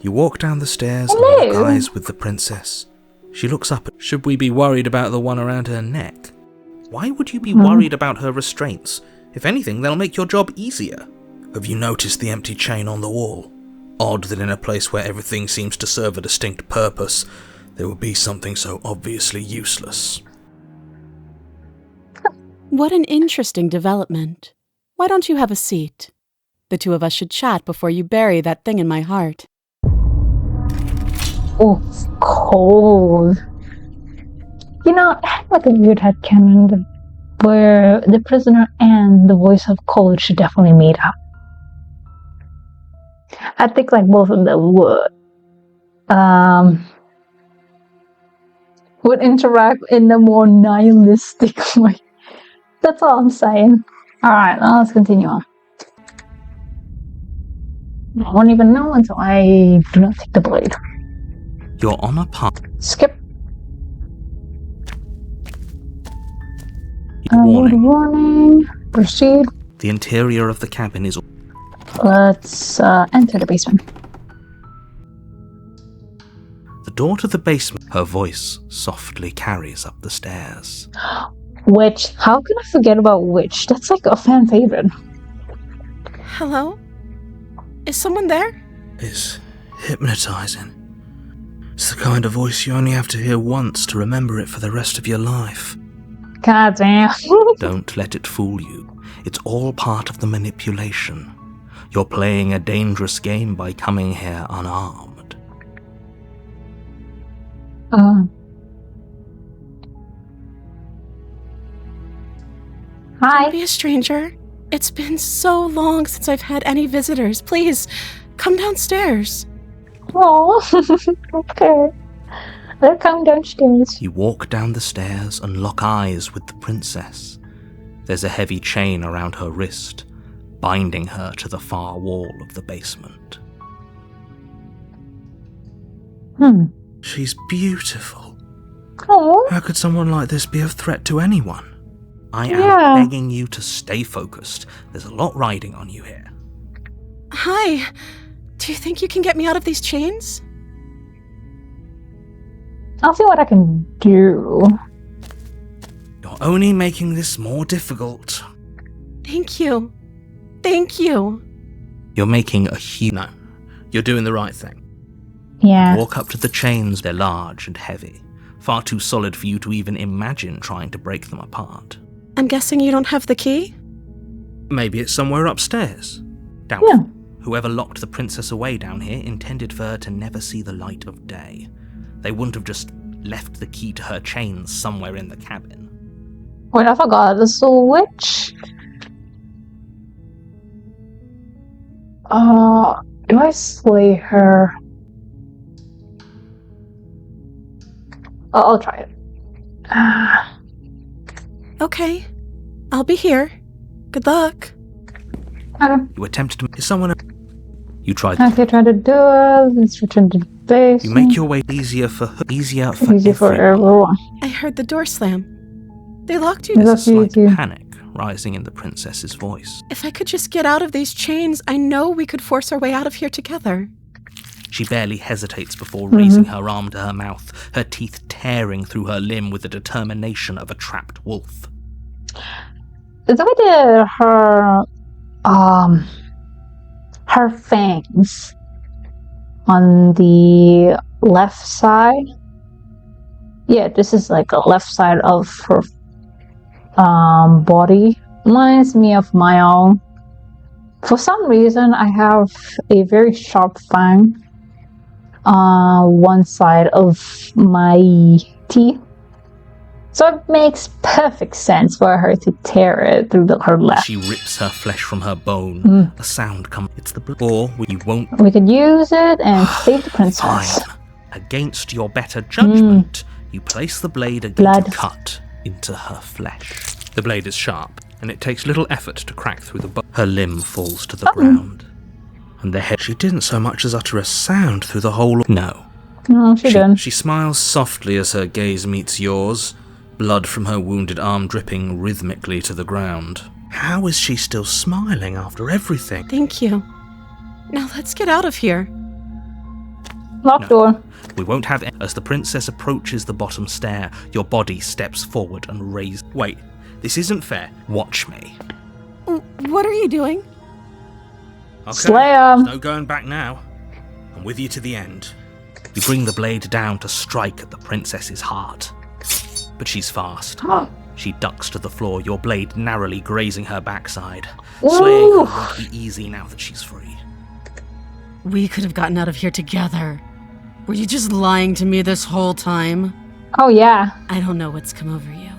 You walk down the stairs and lock eyes with the princess. She looks up. Should we be worried about the one around her neck? Why would you be worried about her restraints? If anything, they'll make your job easier. Have you noticed the empty chain on the wall? Odd that in a place where everything seems to serve a distinct purpose, there would be something so obviously useless. What an interesting development. Why don't you have a seat? The two of us should chat before you bury that thing in my heart. Oh, it's cold. You know, I have like a weird headcanon where the prisoner and the voice of cold should definitely meet up. I think like both of them would interact in a more nihilistic way. That's all I'm saying. Alright, now let's continue on. I won't even know until I do not take the blade. You're on a path. Skip. Warning. Proceed. The interior of the cabin is... Let's enter the basement. The door to the basement, her voice softly carries up the stairs. Witch. How can I forget about Witch? That's like a fan favorite. Hello? Is someone there? It's hypnotizing. It's the kind of voice you only have to hear once to remember it for the rest of your life. God damn. Don't let it fool you. It's all part of the manipulation. You're playing a dangerous game by coming here unarmed. Hi. Don't be a stranger. It's been so long since I've had any visitors. Please, come downstairs. Oh, okay. I'll come downstairs. You walk down the stairs and lock eyes with the princess. There's a heavy chain around her wrist, binding her to the far wall of the basement. She's beautiful. Oh. How could someone like this be a threat to anyone? I am begging you to stay focused. There's a lot riding on you here. Hi. Do you think you can get me out of these chains? I'll see what I can do. You're only making this more difficult. Thank you. Thank you. You're making a huge... No, you're doing the right thing. Yeah. Walk up to the chains. They're large and heavy. Far too solid for you to even imagine trying to break them apart. I'm guessing you don't have the key? Maybe it's somewhere upstairs. Doubtful. Yeah. Whoever locked the princess away down here intended for her to never see the light of day. They wouldn't have just left the key to her chains somewhere in the cabin. Wait, I forgot. The soul witch? Do I slay her? Oh, I'll try it. Okay. I'll be here. Good luck. Okay. You attempt to... Is someone... You try Okay, try to do it. Let's return to the base. You make your way easier for Easy everyone. for everyone. I heard the door slam. They locked you. Is There's that a for you slight too? panic rising in the princess's voice. If I could just get out of these chains, I know we could force our way out of here together. She barely hesitates before raising her arm to her mouth, her teeth tearing through her limb with the determination of a trapped wolf. Is that her fangs on the left side? Yeah, this is like a left side of her body. Reminds me of my own. For some reason, I have a very sharp fang on one side of my teeth. So it makes perfect sense for her to tear it through her left. She rips her flesh from her bone. A sound comes. It's the or you won't. We could use it and save the princess. Fine. Against your better judgment, you place the blade again to cut into her flesh. The blade is sharp, and it takes little effort to crack through the bone. Her limb falls to the ground, and the head. She didn't so much as utter a sound through the whole. No, she didn't. She smiles softly as her gaze meets yours. Blood from her wounded arm dripping rhythmically to the ground. How is she still smiling after everything? Thank you. Now let's get out of here. Locked door. We won't have it. As the princess approaches the bottom stair, your body steps forward and raises. Wait, this isn't fair. Watch me. What are you doing? Okay, Slay there's no going back now. I'm with you to the end. You bring the blade down to strike at the princess's heart. But she's fast. She ducks to the floor, your blade narrowly grazing her backside. Slaying her won't be easy now that she's free. We could have gotten out of here together. Were you just lying to me this whole time? Oh, yeah. I don't know what's come over you,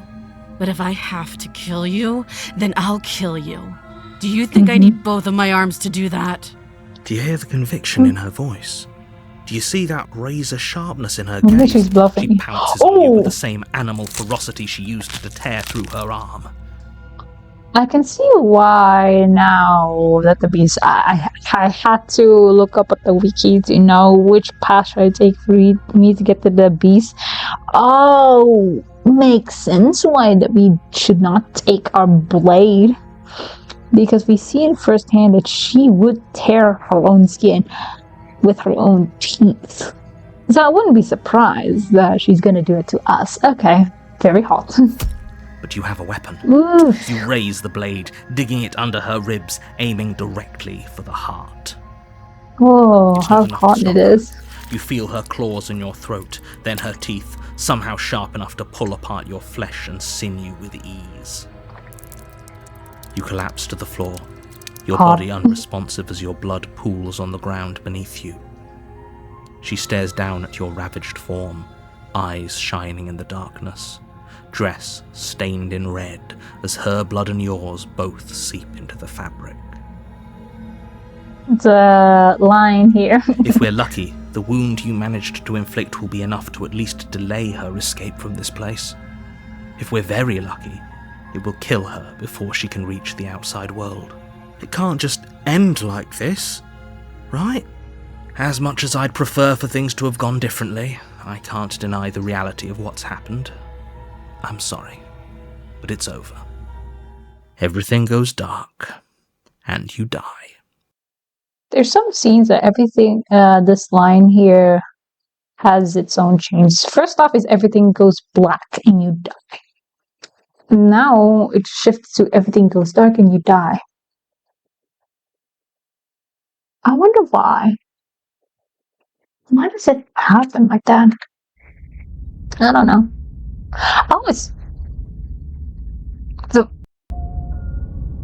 but if I have to kill you, then I'll kill you. Do you think I need both of my arms to do that? Do you hear the conviction in her voice? Do you see that razor sharpness in her Maybe gaze? she's bluffing. She pounces on you with the same animal ferocity she used to tear through her arm. I can see why now that the beast. I had to look up at the wiki to know which path should I take for me to get to the beast. Oh, makes sense why that we should not take our blade. Because we see it firsthand that she would tear her own skin with her own teeth. So I wouldn't be surprised that she's gonna do it to us. Okay, very hot. But you have a weapon. Oof. You raise the blade, digging it under her ribs, aiming directly for the heart. Whoa, It's how not enough hot to it stop her. is. You feel her claws in your throat, then her teeth, somehow sharp enough to pull apart your flesh and sinew with ease. You collapse to the floor, your body unresponsive as your blood pools on the ground beneath you. She stares down at your ravaged form, eyes shining in the darkness, dress stained in red as her blood and yours both seep into the fabric. It's a line here. If we're lucky, the wound you managed to inflict will be enough to at least delay her escape from this place. If we're very lucky, it will kill her before she can reach the outside world. It can't just end like this, right? As much as I'd prefer for things to have gone differently, I can't deny the reality of what's happened. I'm sorry, but it's over. Everything goes dark, and you die. There's some scenes that everything, this line here has its own change. First off is everything goes black and you die. Now it shifts to everything goes dark and you die. I wonder why. Why does it happen like that? I don't know. Oh, it's... You're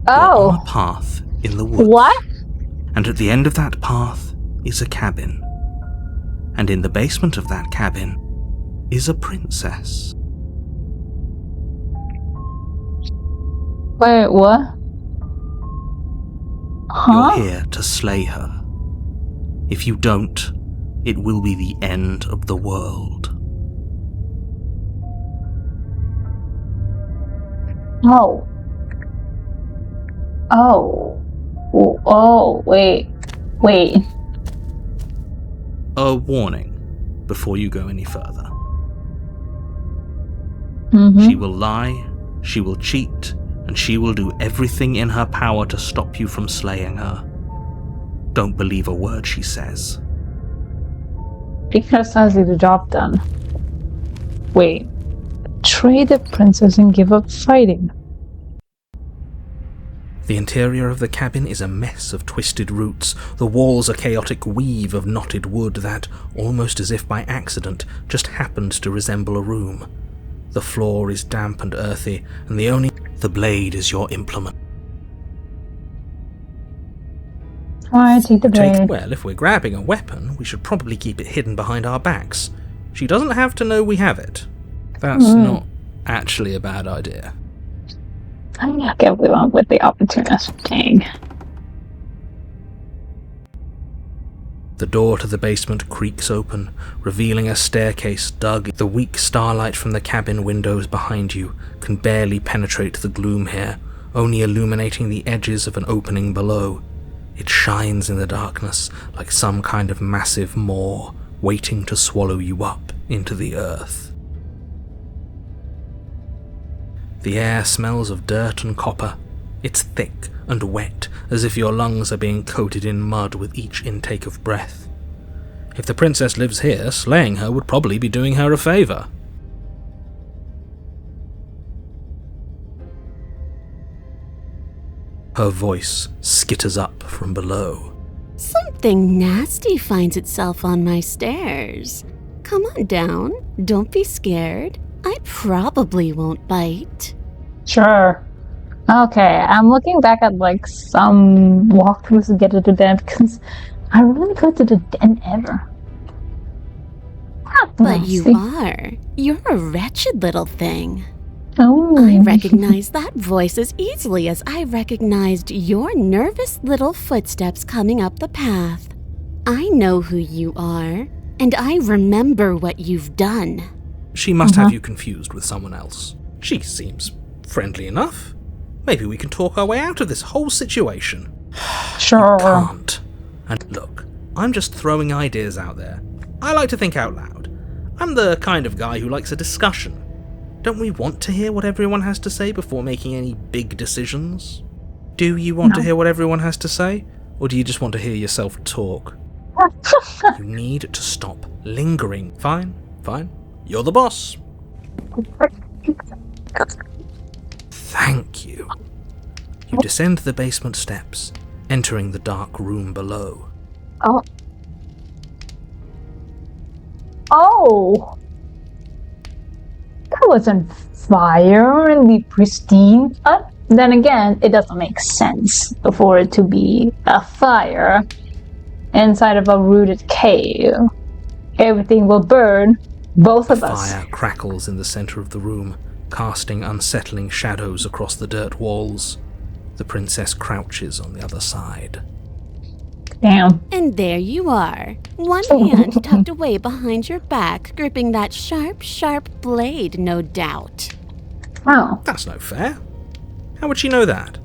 on a path in the woods. What? And at the end of that path is a cabin. And in the basement of that cabin is a princess. Wait, what? Huh? You're here to slay her. If you don't, it will be the end of the world. Oh. Oh. Oh, wait. Wait. A warning before you go any further. Mm-hmm. She will lie, she will cheat, and she will do everything in her power to stop you from slaying her. Don't believe a word she says. Because has the job done. Wait. Betray the princess and give up fighting. The interior of the cabin is a mess of twisted roots. The walls a chaotic weave of knotted wood that, almost as if by accident, just happened to resemble a room. The floor is damp and earthy, and the blade is your implement. Alright, take the blade. Well, if we're grabbing a weapon, we should probably keep it hidden behind our backs. She doesn't have to know we have it. That's not actually a bad idea. I can't believe I'm with the opportunist. Dang. The door to the basement creaks open, revealing a staircase dug. The weak starlight from the cabin windows behind you can barely penetrate the gloom here, only illuminating the edges of an opening below. It shines in the darkness like some kind of massive maw, waiting to swallow you up into the earth. The air smells of dirt and copper. It's thick and wet, as if your lungs are being coated in mud with each intake of breath. If the princess lives here, slaying her would probably be doing her a favor. Her voice skitters up from below. Something nasty finds itself on my stairs. Come on down. Don't be scared. I probably won't bite. Sure. Okay, I'm looking back at like some walkthroughs to get to the den because I really go to the den ever. But you are. You're a wretched little thing. Oh. I recognize that voice as easily as I recognized your nervous little footsteps coming up the path. I know who you are, and I remember what you've done. She must have you confused with someone else. She seems friendly enough. Maybe we can talk our way out of this whole situation. Sure. You can't. And look, I'm just throwing ideas out there. I like to think out loud. I'm the kind of guy who likes a discussion. Don't we want to hear what everyone has to say before making any big decisions? Do you want to hear what everyone has to say? Or do you just want to hear yourself talk? You need to stop lingering. Fine. You're the boss. Thank you. You descend the basement steps, entering the dark room below. Oh! That wasn't fire in the Pristine Cut. Then again, it doesn't make sense for it to be a fire inside of a rooted cave. Everything will burn, both of us. Fire crackles in the center of the room, casting unsettling shadows across the dirt walls. The princess crouches on the other side. Damn. And there you are, one hand tucked away behind your back, gripping that sharp, sharp blade, no doubt. Wow. That's no fair. How would she know that?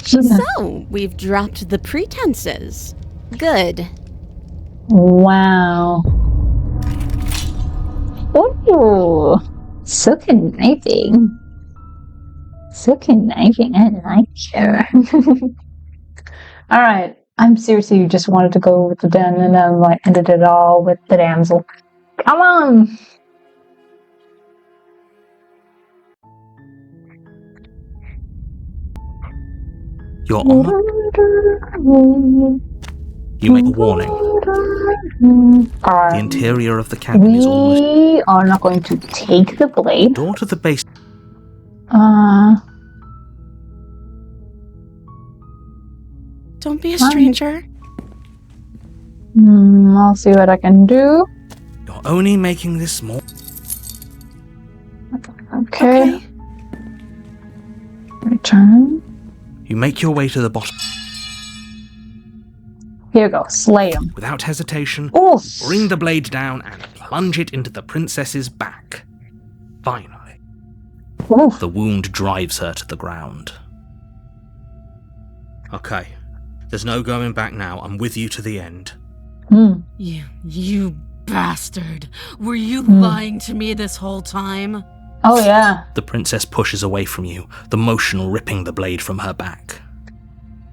So, we've dropped the pretenses. Good. Wow. Ooh. So conniving. I like her. Alright. I'm seriously just wanted to go with the den and then like ended it all with the damsel. Come on! Your Honor? You make a warning. The interior of the cabin is almost... We are not going to take the blade. Door to the base... Don't be a stranger. I'll see what I can do. You're only making this more... Okay. Return. You make your way to the bottom. Here we go. Slay him. Without hesitation, Oof. bring the blade down and plunge it into the princess's back. Finally. Oof. The wound drives her to the ground. Okay. There's no going back now. I'm with you to the end. You bastard. Were you lying to me this whole time? Oh, yeah. The princess pushes away from you, the motion ripping the blade from her back.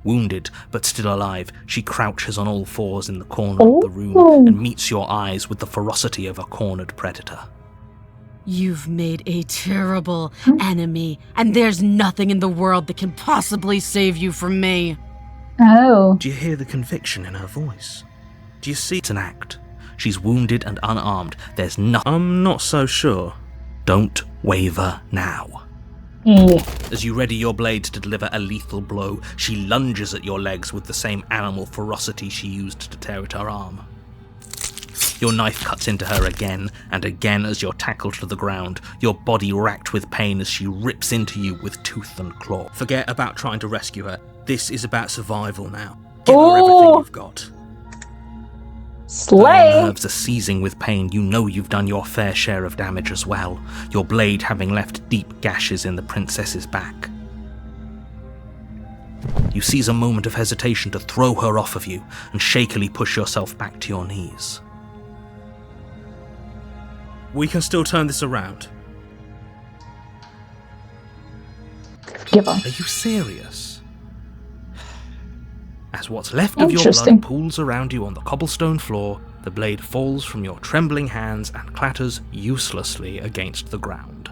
Wounded, but still alive, she crouches on all fours in the corner of the room and meets your eyes with the ferocity of a cornered predator. You've made a terrible enemy, and there's nothing in the world that can possibly save you from me. Oh. Do you hear the conviction in her voice? Do you see it's an act? She's wounded and unarmed. There's nothing. I'm not so sure. Don't waver now. Yeah. As you ready your blade to deliver a lethal blow, she lunges at your legs with the same animal ferocity she used to tear at her arm. Your knife cuts into her again and again as you're tackled to the ground, your body racked with pain as she rips into you with tooth and claw. Forget about trying to rescue her. This is about survival now. Give her everything you've got. Slay! Your nerves are seizing with pain. You know you've done your fair share of damage as well, your blade having left deep gashes in the princess's back. You seize a moment of hesitation to throw her off of you and shakily push yourself back to your knees. We can still turn this around. Give up. Are you serious? As what's left of your Interesting. blood pools around you on the cobblestone floor, the blade falls from your trembling hands and clatters uselessly against the ground.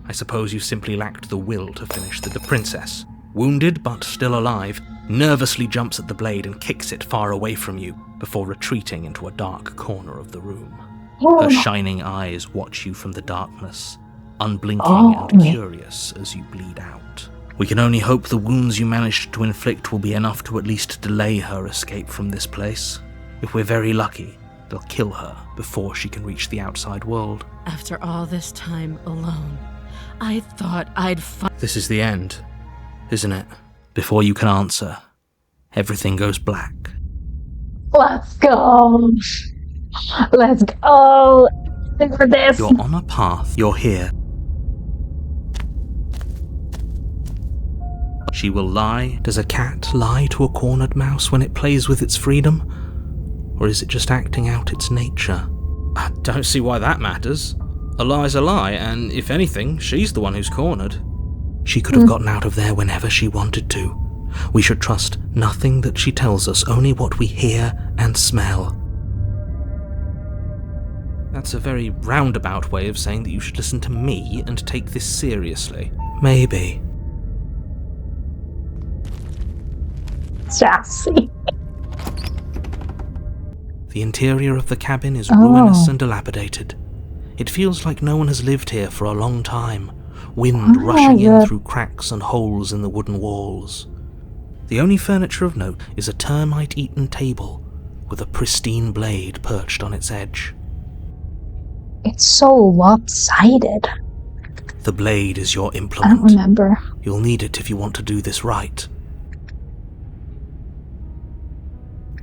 I suppose you simply lacked the will to finish the princess, wounded but still alive, nervously jumps at the blade and kicks it far away from you before retreating into a dark corner of the room. Her shining eyes watch you from the darkness, unblinking and curious as you bleed out. We can only hope the wounds you managed to inflict will be enough to at least delay her escape from this place. If we're very lucky, they'll kill her before she can reach the outside world. After all this time alone, I thought I'd This is the end, isn't it? Before you can answer, everything goes black. Let's go! Let's go! Thanks for this! You're on a path, you're here. She will lie. Does a cat lie to a cornered mouse when it plays with its freedom? Or is it just acting out its nature? I don't see why that matters. A lie's a lie, and if anything, she's the one who's cornered. She could have gotten out of there whenever she wanted to. We should trust nothing that she tells us, only what we hear and smell. That's a very roundabout way of saying that you should listen to me and take this seriously. Maybe. Sassy. The interior of the cabin is ruinous and dilapidated. It feels like no one has lived here for a long time, wind rushing in through cracks and holes in the wooden walls. The only furniture of note is a termite-eaten table with a pristine blade perched on its edge. It's so lopsided. The blade is your I implement. don't remember. You'll need it if you want to do this right.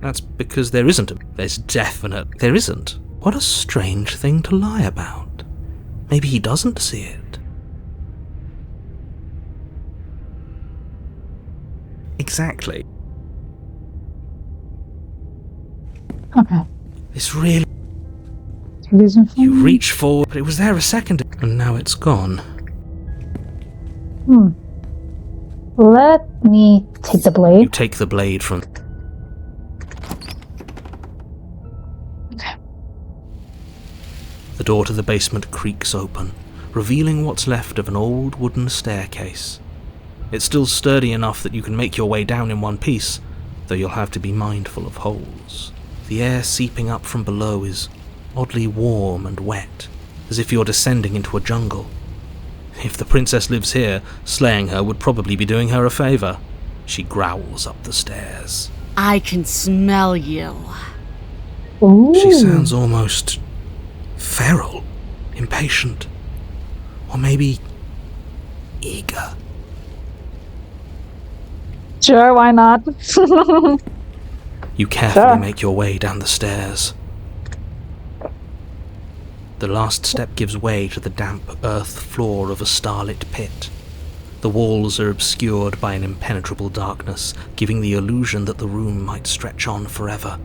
That's because there isn't. There isn't. What a strange thing to lie about. Maybe he doesn't see it. Exactly. Okay. This really... You reach forward, but it was there a second ago, and now it's gone. Let me take the blade. You take the blade from... The door to the basement creaks open, revealing what's left of an old wooden staircase. It's still sturdy enough that you can make your way down in one piece, though you'll have to be mindful of holes. The air seeping up from below is oddly warm and wet, as if you're descending into a jungle. If the princess lives here, slaying her would probably be doing her a favor. She growls up the stairs. I can smell you. Ooh. She sounds almost feral, impatient, or maybe eager. Sure, why not? You carefully make your way down the stairs. The last step gives way to the damp earth floor of a starlit pit. The walls are obscured by an impenetrable darkness, giving the illusion that the room might stretch on forever.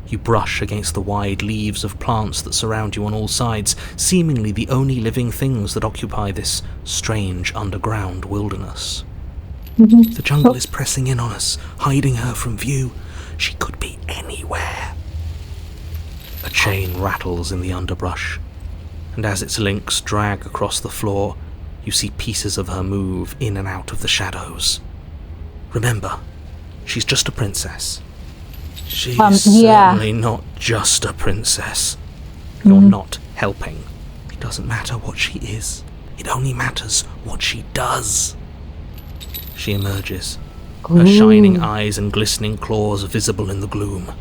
You brush against the wide leaves of plants that surround you on all sides, seemingly the only living things that occupy this strange underground wilderness. The jungle is pressing in on us, hiding her from view. She could be anywhere. A chain rattles in the underbrush, and as its links drag across the floor, you see pieces of her move in and out of the shadows. Remember, she's just a princess. She's certainly not just a princess. You're not helping. It doesn't matter what she is. It only matters what she does. She emerges, her shining eyes and glistening claws visible in the gloom,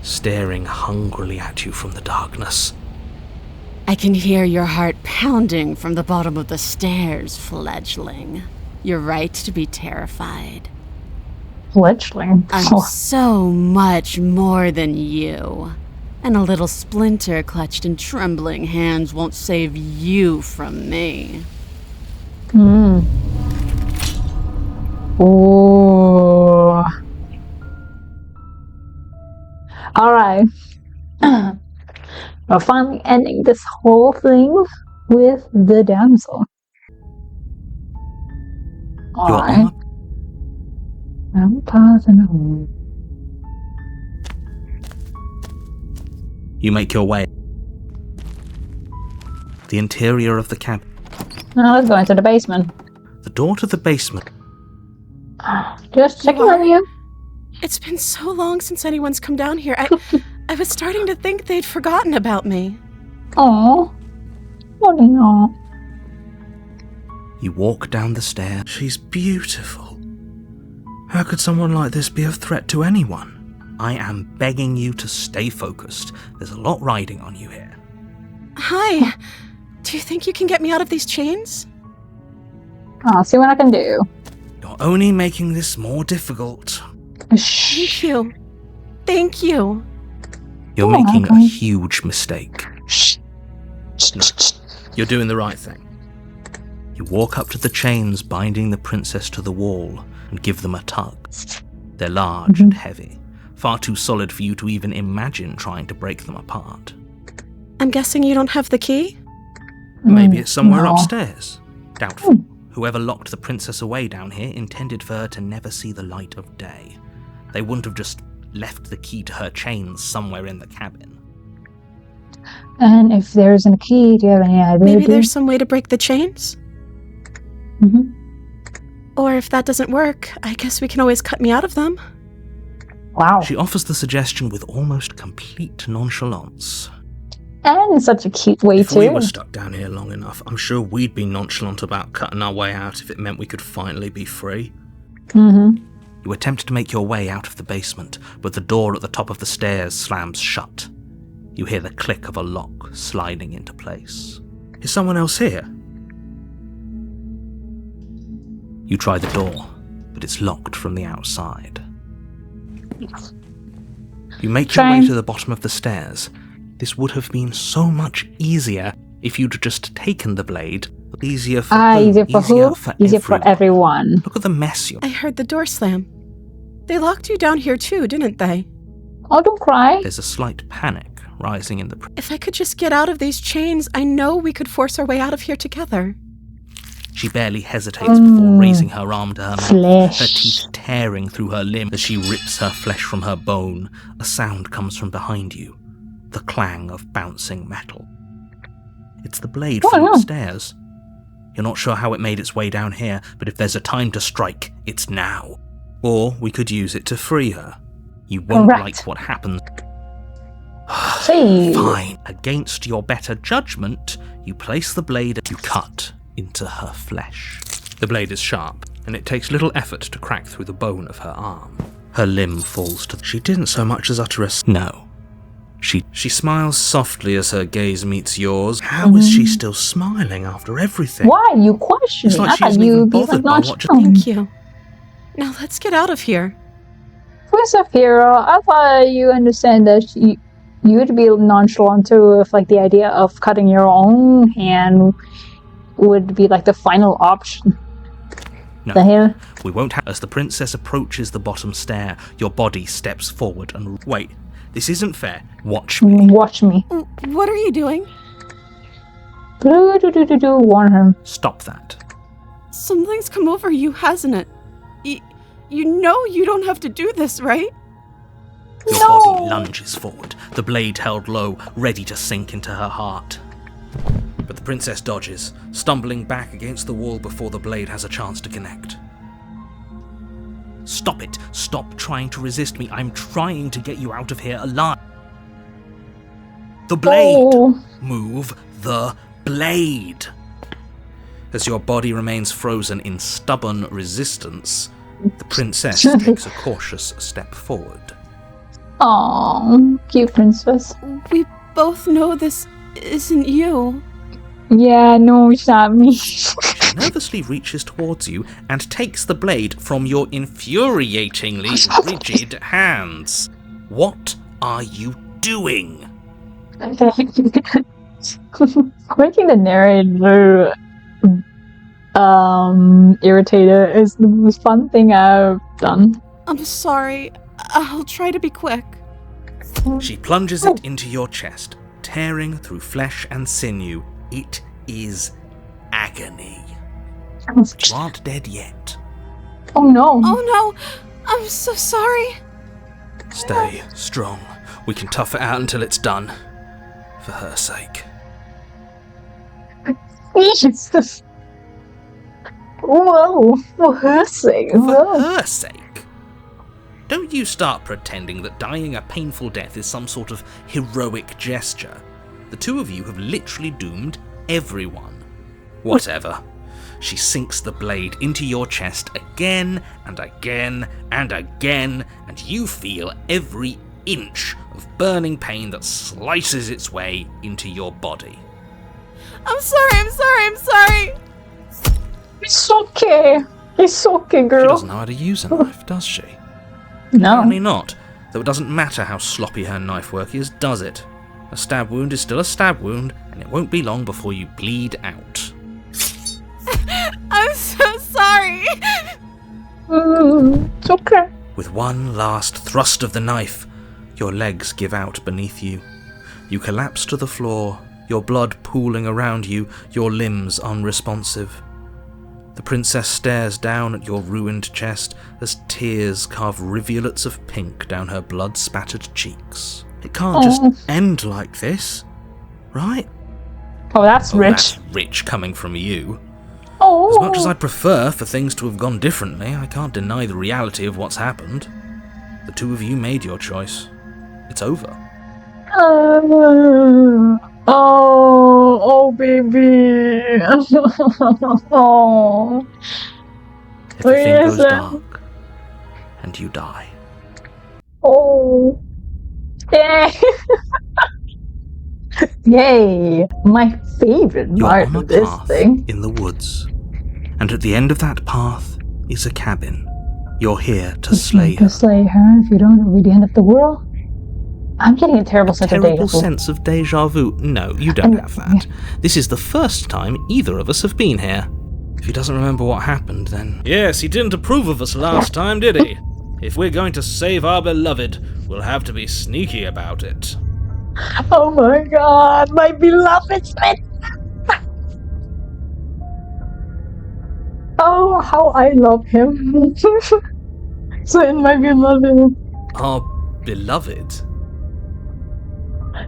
staring hungrily at you from the darkness. I can hear your heart pounding from the bottom of the stairs, fledgling. You're right to be terrified. Fledgling? I'm so much more than you. And a little splinter clutched in trembling hands won't save you from me. Ooh. Alright. We're finally ending this whole thing with the damsel. Alright. I'm pausing. You make your way. The interior of the cabin. Now let's go into the basement. The door to the basement. Just checking on you. It's been so long since anyone's come down here. I was starting to think they'd forgotten about me. Oh, what do you know? You walk down the stairs. She's beautiful. How could someone like this be a threat to anyone? I am begging you to stay focused. There's a lot riding on you here. Hi. Do you think you can get me out of these chains? I'll see what I can do. You're only making this more difficult. Thank you. Thank you. You're making a huge mistake. No, you're doing the right thing. You walk up to the chains binding the princess to the wall and give them a tug. They're large and heavy, far too solid for you to even imagine trying to break them apart. I'm guessing you don't have the key? Maybe it's somewhere upstairs. Doubtful. Whoever locked the princess away down here intended for her to never see the light of day. They wouldn't have just left the key to her chains somewhere in the cabin. And if there isn't a key, do you have any idea? Maybe there's some way to break the chains? Or if that doesn't work, I guess we can always cut me out of them. Wow. She offers the suggestion with almost complete nonchalance. And in such a cute way, If too. we were stuck down here long enough, I'm sure we'd be nonchalant about cutting our way out if it meant we could finally be free. You attempt to make your way out of the basement, but the door at the top of the stairs slams shut. You hear the click of a lock sliding into place. Is someone else here? You try the door, but it's locked from the outside. You make your way to the bottom of the stairs. This would have been so much easier if you'd just taken the blade. Easier for who? Easier for who? Easier for everyone. Look at the mess you're... I heard the door slam. They locked you down here too, didn't they? Oh, don't cry. There's a slight panic rising in the... If I could just get out of these chains, I know we could force our way out of here together. She barely hesitates before raising her arm to her mouth, her teeth tearing through her limb. As she rips her flesh from her bone, a sound comes from behind you. The clang of bouncing metal. It's the blade from upstairs. You're not sure how it made its way down here, but if there's a time to strike, it's now. Or we could use it to free her. You won't like what happens. Fine. Against your better judgment, you place the blade and you cut into her flesh. The blade is sharp, and it takes little effort to crack through the bone of her arm. Her limb falls to... She didn't so much as utter a... No. She smiles softly as her gaze meets yours. How is she still smiling after everything? Why are you questioning? It's like she isn't even bothered by what... Thank you. Now let's get out of here. Where's Saphira? I thought you understand that you'd be nonchalant too if like the idea of cutting your own hand would be like the final option. No, The hell? we won't have. As the princess approaches the bottom stair, your body steps forward and... Wait, this isn't fair. Watch me. Watch me. What are you doing? Warn him. Stop that. Something's come over you, hasn't it? You know you don't have to do this, right? Your body lunges forward, the blade held low, ready to sink into her heart. But the princess dodges, stumbling back against the wall before the blade has a chance to connect. Stop it! Stop trying to resist me. I'm trying to get you out of here alive. The blade! Oh. Move the blade! As your body remains frozen in stubborn resistance, the princess takes a cautious step forward. Aww, cute princess. We both know this isn't you. Yeah, no, it's not me. She nervously reaches towards you and takes the blade from your infuriatingly rigid hands. What are you doing? Making the narrator irritated is the most fun thing I've done. I'm sorry. I'll try to be quick. She plunges it into your chest, tearing through flesh and sinew. It is agony. You aren't dead yet. Oh no. Oh no! I'm so sorry. Stay strong. We can tough it out until it's done. For her sake. Jesus. Whoa, for her sake. For her sake? Don't you start pretending that dying a painful death is some sort of heroic gesture. The two of you have literally doomed everyone. Whatever. She sinks the blade into your chest again and again and again, and you feel every inch of burning pain that slices its way into your body. I'm sorry. It's okay. It's okay, girl. She doesn't know how to use a knife, does she? No. Apparently not, though it doesn't matter how sloppy her knife work is, does it? A stab wound is still a stab wound, and it won't be long before you bleed out. I'm so sorry. It's okay. With one last thrust of the knife, your legs give out beneath you. You collapse to the floor, your blood pooling around you, your limbs unresponsive. The princess stares down at your ruined chest as tears carve rivulets of pink down her blood-spattered cheeks. It can't just end like this, right? Oh, that's rich. That's rich coming from you. Oh. As much as I'd prefer for things to have gone differently, I can't deny the reality of what's happened. The two of you made your choice. It's over. Oh, baby. Oh. Everything Where goes is it? dark, and you die. Oh. Yay. Yay. My favorite You're part on a of this path thing. in the woods, and at the end of that path is a cabin. You're here to slay her. To slay her if you don't, it'll be the end of the world. I'm getting a terrible sense of Terrible deja vu. sense of deja vu. No, you don't have that. This is the first time either of us have been here. If he doesn't remember what happened, then... Yes, he didn't approve of us last time, did he? If we're going to save our beloved, we'll have to be sneaky about it. Oh my god, my beloved Smith! Oh, how I love him. So my beloved. Our beloved?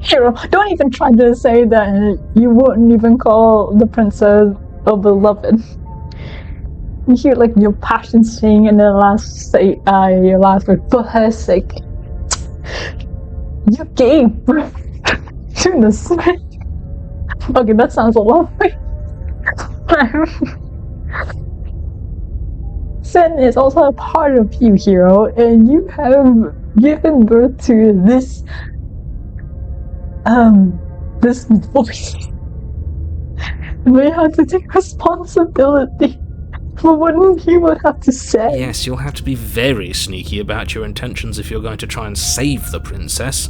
Hero, don't even try to say that you wouldn't even call the princess a beloved. You hear like your passion sing in the your last word, for her sake. You gave birth to the Smith. Okay, that sounds a lovely. Sin is also a part of you, Hero, and you have given birth to this voice. We have to take responsibility for what he would have to say. Yes, you'll have to be very sneaky about your intentions if you're going to try and save the princess.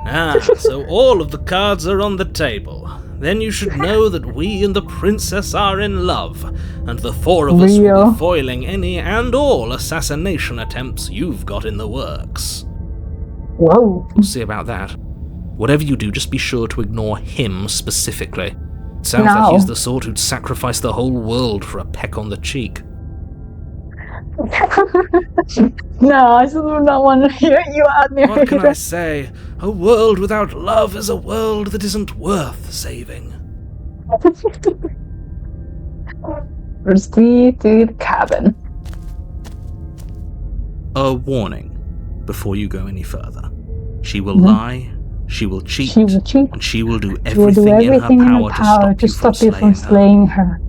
Ah, so all of the cards are on the table. then you should know that we and the princess are in love, and the four of us will be foiling any and all assassination attempts you've got in the works. Whoa. We'll see about that. Whatever you do, just be sure to ignore him specifically. It sounds like he's the sort who'd sacrifice the whole world for a peck on the cheek. No, I still do not want to hear you out there. What can I say? A world without love is a world that isn't worth saving. Proceed to the cabin. A warning before you go any further. She will lie, she will cheat, and she will do everything in her power to stop you from slaying her.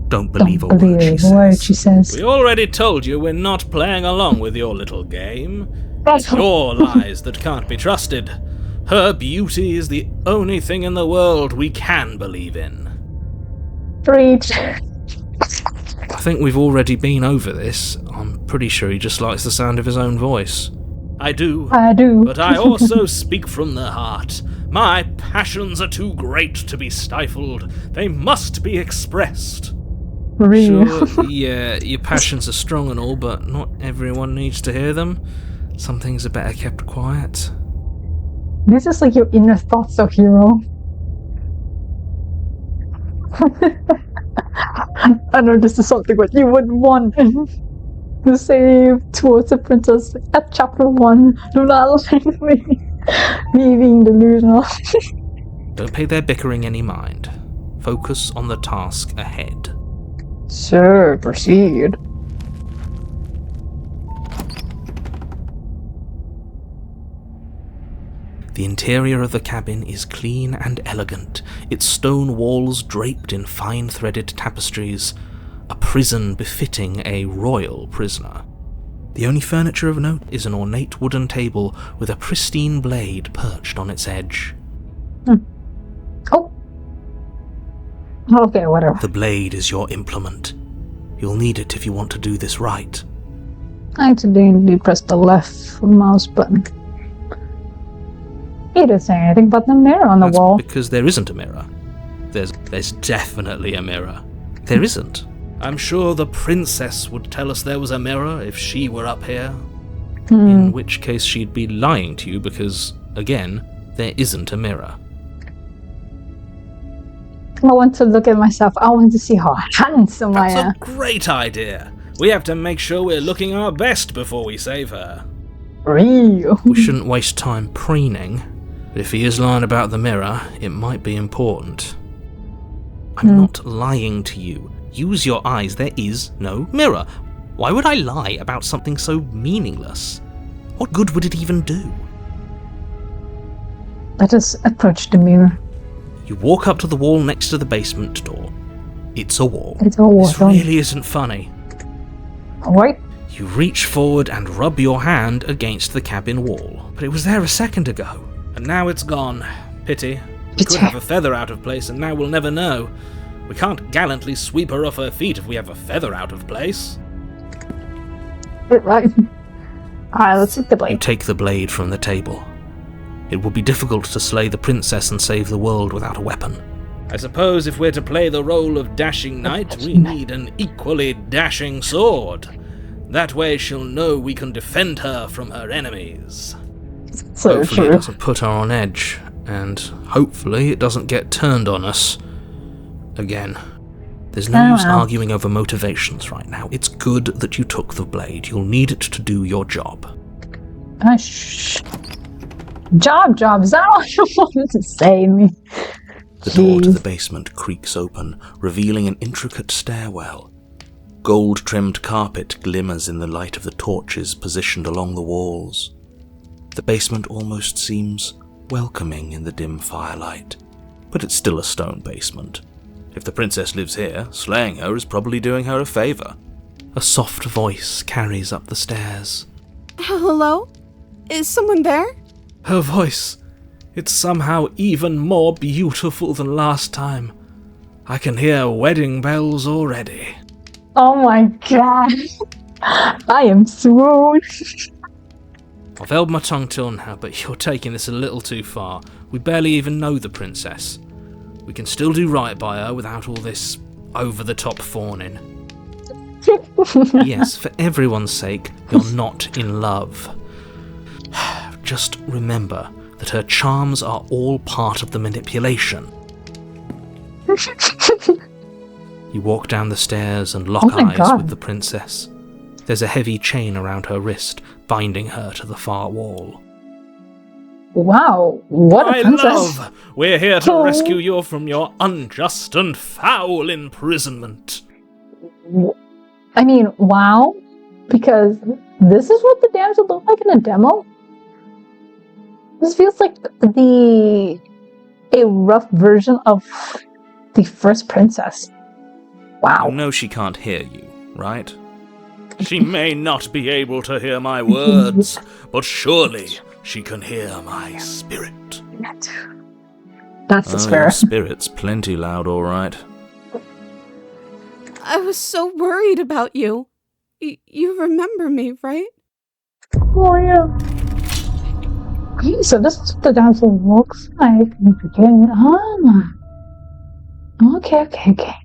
Don't believe a word she says. We already told you we're not playing along with your little game. It's your lies that can't be trusted. Her beauty is the only thing in the world we can believe in. Preach. I think we've already been over this. I'm pretty sure he just likes the sound of his own voice. I do. But I also speak from the heart. My passions are too great to be stifled. They must be expressed. Real. Sure, yeah, your passions are strong and all, but not everyone needs to hear them. Some things are better kept quiet. This is like your inner thoughts of hero. I know this is something what you would want to say towards the princess at chapter 1. Do not let me being delusional. Don't pay their bickering any mind. Focus on the task ahead. Sure, proceed. The interior of the cabin is clean and elegant, its stone walls draped in fine-threaded tapestries, a prison befitting a royal prisoner. The only furniture of note is an ornate wooden table with a pristine blade perched on its edge. Oh. Okay, whatever. The blade is your implement. You'll need it if you want to do this right. I accidentally pressed the left mouse button. He didn't say anything but the mirror on the wall. Because there isn't a mirror. There's definitely a mirror. There isn't. I'm sure the princess would tell us there was a mirror if she were up here. In which case she'd be lying to you because, again, there isn't a mirror. I want to look at myself. I want to see how handsome I am. That's a great idea. We have to make sure we're looking our best before we save her. Real. We shouldn't waste time preening. But if he is lying about the mirror, it might be important. I'm not lying to you. Use your eyes. There is no mirror. Why would I lie about something so meaningless? What good would it even do? Let us approach the mirror. You walk up to the wall next to the basement door. It's a wall. It's a wall. This really isn't funny. Alright. You reach forward and rub your hand against the cabin wall. But it was there a second ago. And now it's gone. Pity. We could have a feather out of place and now we'll never know. We can't gallantly sweep her off her feet if we have a feather out of place. Right. Alright, let's take the blade. You take the blade from the table. It would be difficult to slay the princess and save the world without a weapon. I suppose if we're to play the role of dashing knight, we need an equally dashing sword. That way she'll know we can defend her from her enemies. So hopefully it doesn't put her on edge, and hopefully it doesn't get turned on us. Again, there's no use arguing over motivations right now. It's good that you took the blade. You'll need it to do your job. Job, is that all you wanted to say to me? The door to the basement creaks open, revealing an intricate stairwell. Gold-trimmed carpet glimmers in the light of the torches positioned along the walls. The basement almost seems welcoming in the dim firelight, but it's still a stone basement. If the princess lives here, slaying her is probably doing her a favor. A soft voice carries up the stairs. Hello? Is someone there? Her voice. It's somehow even more beautiful than last time. I can hear wedding bells already. Oh my god. I am swooned. I've held my tongue till now, but you're taking this a little too far. We barely even know the princess. We can still do right by her without all this over-the-top fawning. Yes, for everyone's sake, you're not in love. Just remember that her charms are all part of the manipulation. You walk down the stairs and lock eyes with the princess. There's a heavy chain around her wrist, binding her to the far wall. Wow, what a princess! My love, we're here to rescue you from your unjust and foul imprisonment. I mean, wow, because this is what the damsel looked like in the demo? This feels like a rough version of the first princess. Wow. You know she can't hear you, right? She may not be able to hear my words, but surely she can hear my spirit. That's the spirit. Your spirit's plenty loud, all right. I was so worried about you. You remember me, right? Oh, yeah. Okay, so this is what the damsel looks like. Okay.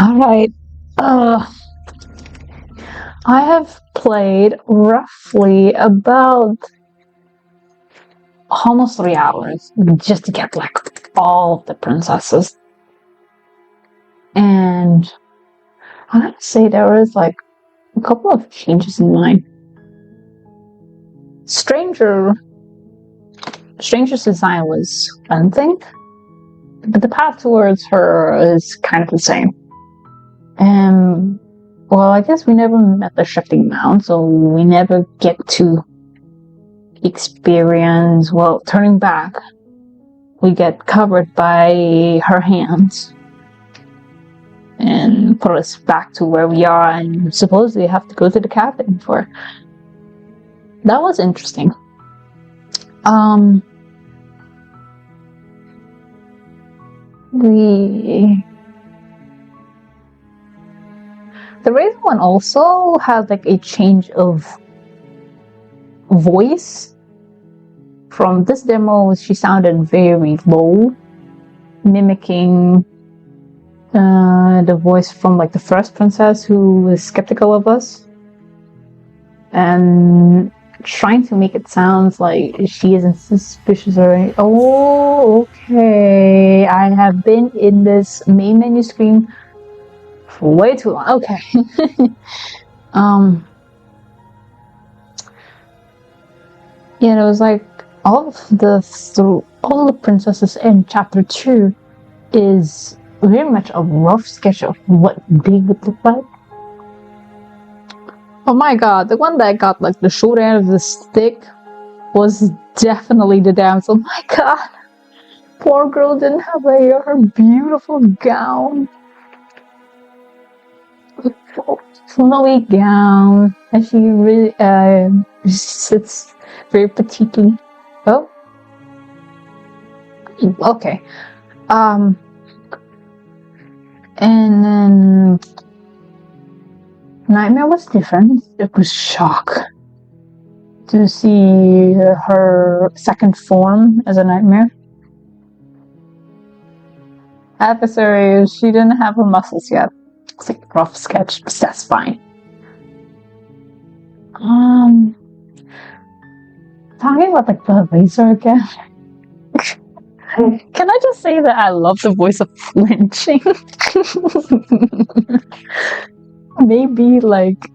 Alright. I have played roughly about almost 3 hours just to get like all of the princesses. And I have to say there was like a couple of changes in mine. Stranger's design was one thing, but the path towards her is kind of the same. Well, I guess we never met the shifting mound, so we never get to experience, well, turning back. We get covered by her hands and put us back to where we are, and supposedly have to go to the cabin for. That was interesting. The Raven one also had like a change of voice. From this demo, she sounded very low, mimicking the voice from like the first princess who was skeptical of us, and trying to make it sound like she isn't suspicious or anything. Oh, okay. I have been in this main menu screen for way too long. Okay. Yeah, it was like all the princesses in chapter 2 is very much a rough sketch of what they would look like. Oh my god, the one that got like the short end of the stick was definitely the damsel. Oh my god, poor girl didn't have her beautiful gown. Flowy gown, and she really sits very petitely. Oh, okay. And then Nightmare was different. It was shock to see her second form as a nightmare. Adversary, she didn't have her muscles yet. It's like a rough sketch, but that's fine. Talking about like the razor again. Can I just say that I love the voice of flinching? Maybe like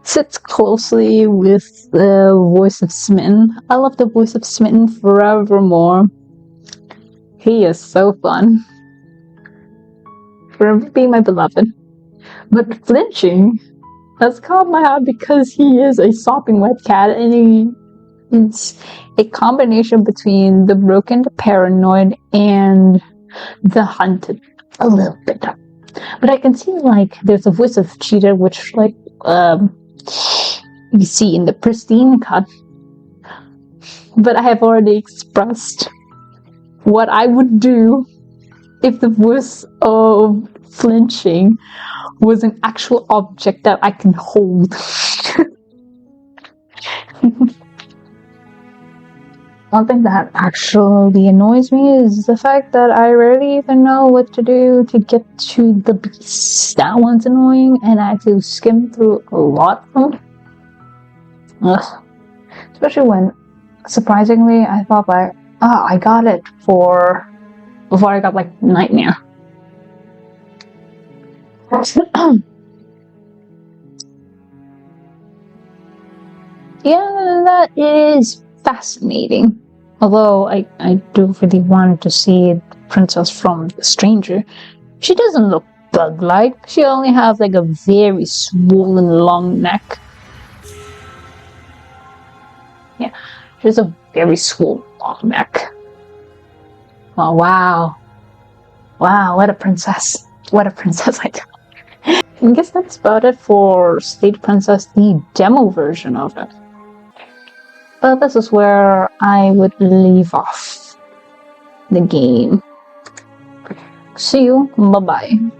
sits closely with the voice of Smitten. I love the voice of Smitten forevermore. He is so fun. Forever be my beloved. But flinching has caught my eye because he is a sopping wet cat, and it's a combination between the broken, the paranoid, and the hunted a little bit. But I can see like there's a voice of cheetah, which like you see in the Pristine Cut. But I have already expressed what I would do if the voice of flinching was an actual object that I can hold. one thing that actually annoys me is the fact that I rarely even know what to do to get to the beast. That one's annoying, and I have to skim through a lot of them. Ugh. Especially when, surprisingly, I thought like, I got it before I got like Nightmare. Yeah, that is fascinating. Although I do really want to see the princess from The Stranger. She doesn't look bug-like. She only has like a very swollen long neck. Yeah, she has a very swollen long neck. Oh, wow. Wow, what a princess. What a princess I tell. I guess that's about it for State Princess, the demo version of it. But this is where I would leave off the game. See you, bye-bye.